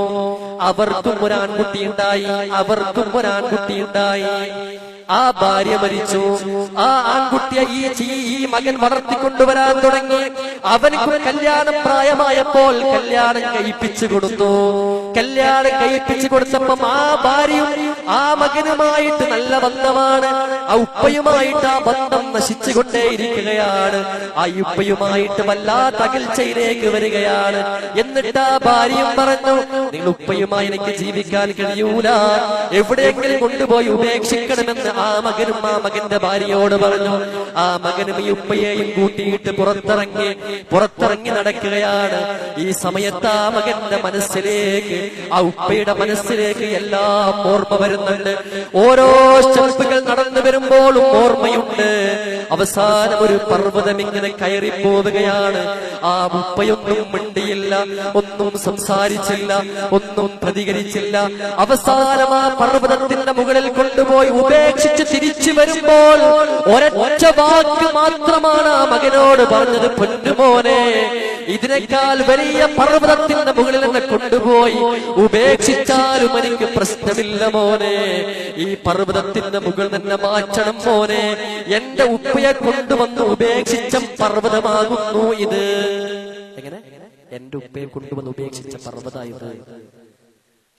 അവർക്കും ഒരു ആൺകുട്ടിയുണ്ടായി. ആ ഭാര്യ മരിച്ചു. ആ ആൺകുട്ടിയെ ഈ മകൻ വളർത്തിക്കൊണ്ടുവരാൻ തുടങ്ങി. അവനക്ക് കല്യാണം പ്രായമായപ്പോൾ കല്യാണം കഴിപ്പിച്ചു കൊടുത്തു. കല്യാണം കഴിപ്പിച്ചു കൊടുത്തപ്പം ആ ഭാര്യയും ആ മകനുമായിട്ട് നല്ല ബന്ധമാണ്. ആ ഉപ്പയുമായിട്ട് ആ ബന്ധം നശിച്ചുകൊണ്ടേയിരിക്കുകയാണ്. ആ ഉപ്പയുമായിട്ട് വല്ലാത്ത അകൽച്ചയിലേക്ക് വരികയാണ്. എന്നിട്ട് ആ ഭാര്യയും പറഞ്ഞു, നിങ്ങൾ ഉപ്പയുമായി എനിക്ക് ജീവിക്കാൻ കഴിയൂല, എവിടെയെങ്കിലും കൊണ്ടുപോയി ഉപേക്ഷിക്കണമെന്ന് ആ മകനും ആ മകന്റെ ഭാര്യയോട് പറഞ്ഞു. ആ മകനും ഈ ഉപ്പയെയും കൂട്ടിയിട്ട് പുറത്തിറങ്ങി നടക്കുകയാണ്. ഈ സമയത്ത് ആ മകന്റെ മനസ്സിലേക്ക്, ആ ഉപ്പയുടെ മനസ്സിലേക്ക് എല്ലാം ഓർമ്മ വരുന്നുണ്ട്. ഓരോ സ്റ്റെപ്പുകൾ നടന്നു വരുമ്പോഴും ഓർമ്മയുണ്ട്. അവസാനം ഒരു പർവ്വതം ഇങ്ങനെ കയറി പോവുകയാണ്. ആ ഉപ്പയൊന്നും മിണ്ടിയില്ല, ഒന്നും സംസാരിച്ചില്ല, ഒന്നും പ്രതികരിച്ചില്ല. അവസാനം ആ പർവ്വതത്തിന്റെ മുകളിൽ കൊണ്ടുപോയി ഉപേക്ഷിച്ച് തിരിച്ചു വരുമ്പോൾ ഒരൊറ്റ വാക്ക് മാത്രമാണ് ആ മകനോട് പറഞ്ഞത്, പൊന്നുമോനെ ഇതിനേക്കാൾ വലിയ പർവ്വതത്തിന്റെ മുകളിൽ എന്നെ കൊണ്ടുപോയി ഉപേക്ഷിച്ചാലും എനിക്ക് പ്രശ്നമില്ല മോനെ. ഈ പർവ്വതത്തിന്റെ മുകളിൽ തന്നെ മാറ്റണം മോനെ. എന്റെ ഉപ്പയെ കൊണ്ടുവന്ന് ഉപേക്ഷിച്ച പർവ്വതമാകുന്നു ഇത്. എങ്ങനെ? എന്റെ ഉപ്പയെ കൊണ്ടുവന്ന് ഉപേക്ഷിച്ച പർവ്വതായത്.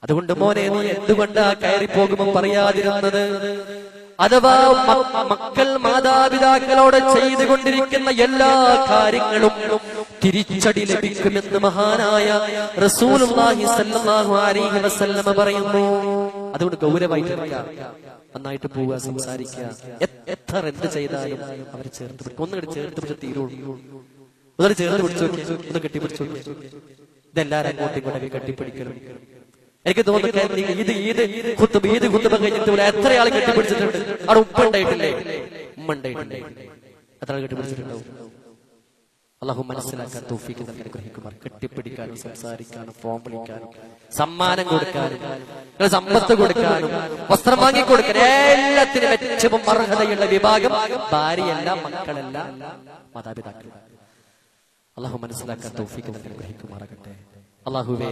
അതുകൊണ്ട് മോനെ, നീ എന്തുകൊണ്ടാ കയറി പോകുമ്പോൾ പറയാതിരുന്നത്? അഥവാ മക്കൾ മാതാപിതാക്കളോട് ചെയ്തുകൊണ്ടിരിക്കുന്ന എല്ലാ കാര്യങ്ങളും തിരിച്ചടി ലഭിക്കുമെന്ന് മഹാനായ റസൂലുള്ളാഹി സ്വല്ലല്ലാഹു അലൈഹി വസല്ലമ പറയുന്നു. അതുകൊണ്ട് ഗൗരവമായിട്ടിരിക്കുക, നന്നായിട്ട് പോവുക, സംസാരിക്കുക. എത്ര എന്ത് ചെയ്താലും അവർ ചേർത്ത് പിടിക്കും. ഒന്നുകൂടി ചേർത്ത് പിടിച്ച് തീരുള്ളൂ. ഒന്നും ചേർത്ത് പിടിച്ചു, ഒന്ന് കെട്ടിപ്പിടിച്ചു. ഇതെല്ലാരും അങ്ങോട്ടും ഇങ്ങോട്ടൊക്കെ കെട്ടിപ്പിടിക്കണം. എനിക്ക് തോന്നുന്നു ഈദ് കുത്തുബ കഴിഞ്ഞിട്ട് എത്ര ആൾ കെട്ടിപ്പിടിച്ചിട്ടുണ്ട്? അവിടെ ഉപ്പ ഉണ്ടായിട്ടില്ലേ? ഉമ്മ ഉണ്ടായിട്ടില്ലേ? എത്ര ആൾ കെട്ടിപ്പിടിച്ചിട്ടുണ്ടാവും? അല്ലാഹു മനസ്സിലാക്കാൻ തൗഫീഖ് നൽകി അനുഗ്രഹിക്കുമാർ. കെട്ടിപ്പിടിക്കാനും സംസാരിക്കാനും ഫോം വിളിക്കാനും സമ്മാനം കൊടുക്കാനും സമ്പത്ത് കൊടുക്കാനും വസ്ത്രം വാങ്ങിക്കൊടുക്കാനും എല്ലാത്തിനും ഏറ്റവും അർഹതയുള്ള വിഭാഗം ഭാര്യയല്ല, മക്കളല്ല, മാതാപിതാക്കൾ. അല്ലാഹു മനസ്സിലാക്കാൻ തൗഫീഖ് നൽകി അനുഗ്രഹിക്കുമാറാകട്ടെ. അല്ലാഹുവേ,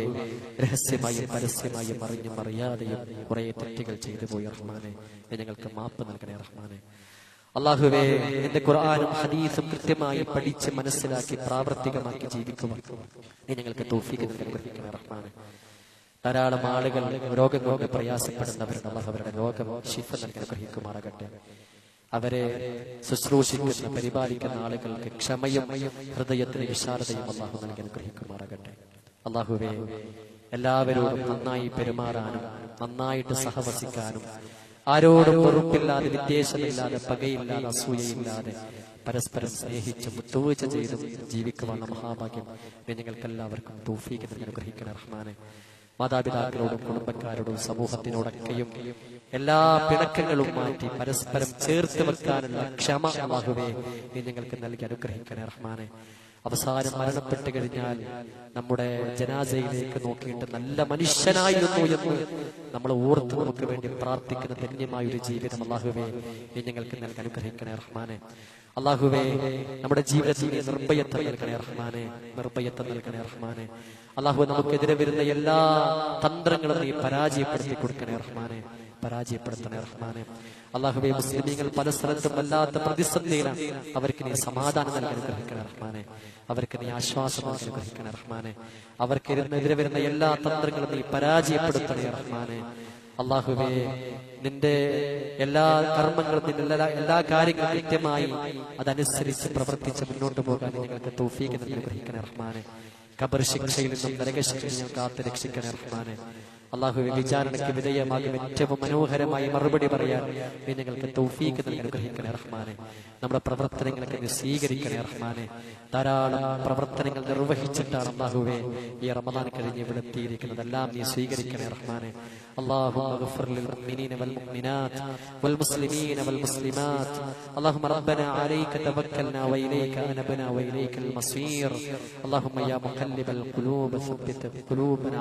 രഹസ്യമായും പരസ്യമായും അറിഞ്ഞും അറിയാതെയും കുറെ തെറ്റുകൾ ചെയ്തു പോയി റഹ്മാനെ, ഞങ്ങൾക്ക് മാപ്പ് നൽകണേ റഹ്മാനെ. അല്ലാഹുവേ, എന്റെ ഖുർആനും ഹദീസും കൃത്യമായി പഠിച്ച് മനസ്സിലാക്കി പ്രാവർത്തികമാക്കി ജീവിക്കുക ഞങ്ങൾക്ക് തൗഫീഖ് നൽകി അനുഗ്രഹിക്കണേ റഹ്മാനെ. ധാരാളം ആളുകൾ രോഗം കൊണ്ട് പ്രയാസപ്പെടുന്നവരുടെ അല്ലാഹു അവരുടെ രോഗം ശിഫ നൽകി അനുഗ്രഹിക്കുമാറാകട്ടെ. അവരെ ശുശ്രൂഷിക്കുന്ന പരിപാലിക്കുന്ന ആളുകൾക്ക് ക്ഷമയും ഹൃദയത്തിന് വിശാലതയും അല്ലാഹു നൽകി അനുഗ്രഹിക്കുമാറാകട്ടെ. അല്ലാഹുവേ, എല്ലാവരോടും നന്നായി പെരുമാറാനും നന്നായിട്ട് സഹവസിക്കാനും ആരോടും വെറുപ്പില്ലാതെ വിദ്വേഷമില്ലാതെ പകയില്ലാതെ അസൂയയില്ലാതെ പരസ്പരം സ്നേഹിച്ചും വിട്ടുവീഴ്ച ചെയ്തും ജീവിക്കുവാനുള്ള മഹാഭാഗ്യം ഞങ്ങൾക്ക് എല്ലാവർക്കും തൗഫീഖ് നൽകി അനുഗ്രഹിക്കണേ റഹ്മാനെ. മാതാപിതാക്കളോടും കുടുംബക്കാരോടും സമൂഹത്തിനോടൊക്കെയും എല്ലാ പിണക്കങ്ങളും മാറ്റി പരസ്പരം ചേർത്ത് വെക്കാനുള്ള ക്ഷമ അല്ലാഹുവേ ഞങ്ങൾക്ക് നൽകി അനുഗ്രഹിക്കണേ റഹ്മാനെ. അവസാനം മരണപ്പെട്ട് കഴിഞ്ഞാൽ നമ്മുടെ ജനാസയിലേക്ക് നോക്കിയിട്ട് നല്ല മനുഷ്യനായിരുന്നു എന്ന് നമ്മൾ ഓർത്ത് നമുക്ക് വേണ്ടി പ്രാർത്ഥിക്കുന്ന ധന്യമായ ഒരു ജീവിതം അല്ലാഹുവേ ഞങ്ങൾക്ക് നൽകി അനുഗ്രഹിക്കണേ റഹ്മാനെ. അല്ലാഹുവേ, നമ്മുടെ ജീവിതത്തിൽ നിർഭയത്വം നൽകണേ റഹ്മാനെ, നിർഭയത്വം നൽകണേ റഹ്മാനെ. അല്ലാഹു, നമുക്കെതിരെ വരുന്ന എല്ലാ തന്ത്രങ്ങളും നീ പരാജയപ്പെടുത്തി കൊടുക്കണേ റഹ്മാനെ, പരാജയപ്പെടുത്തണേ റഹ്മാനെ. അല്ലാഹുവേ, മുസ്ലിമീങ്ങൾ പല സ്ഥലത്തും വല്ലാത്ത പ്രതിസന്ധിയിലാണ്. അവർക്ക് നീ സമാധാനം നൽകി അനുഗ്രഹിക്കണേ റഹ്മാനെ, അവർക്ക് നീ ആശ്വാസം നൽകി അനുഗ്രഹിക്കണേ റഹ്മാനെ. അവർക്കെതിരെ വരുന്ന എല്ലാ തന്ത്രങ്ങളും നീ പരാജയപ്പെടുത്തണേ റഹ്മാനെ. അല്ലാഹുവേ, നിന്റെ എല്ലാ കർമ്മങ്ങളും നിന്റെ എല്ലാ കാര്യങ്ങളും കൃത്യമായി അതനുസരിച്ച് പ്രവർത്തിച്ച് മുന്നോട്ട് പോകാൻ നിങ്ങൾക്ക് തൗഫീഖ് നൽകി അനുഗ്രഹിക്കണേ റഹ്മാനെ. ഖബർ ശിക്ഷയിൽ നിന്നും നരകശിക്ഷയിൽ നിന്നും കാത്ത് രക്ഷിക്കണേ റഹ്മാനെ. അല്ലാഹുവേ, വിചാരണയ്ക്ക് വിധേയമാകും ഏറ്റവും മനോഹരമായി മറുപടി പറയാൻ നീ ഞങ്ങൾക്ക് തൗഫീഖ് നൽകി അനുഗ്രഹിക്കണേ റഹ്മാനെ. നമ്മുടെ പ്രവർത്തനങ്ങളൊക്കെ നീ സ്വീകരിക്കണേ റഹ്മാനെ. ധാരാളം പ്രവർത്തനങ്ങൾ നിർവഹിച്ചിട്ടാണ് അല്ലാഹുവേ ഈ റമദാൻ കഴിഞ്ഞ് ഇവിടെ എത്തിയിരിക്കുന്നത്. എല്ലാം നീ സ്വീകരിക്കണേ റഹ്മാനെ. اللهم اغفر للمؤمنين والمؤمنات والمسلمين والمسلمات. اللهم ربنا عليك توكلنا وإليك أنبنا وإليك المصير. اللهم يا مقلب القلوب ثبت قلوبنا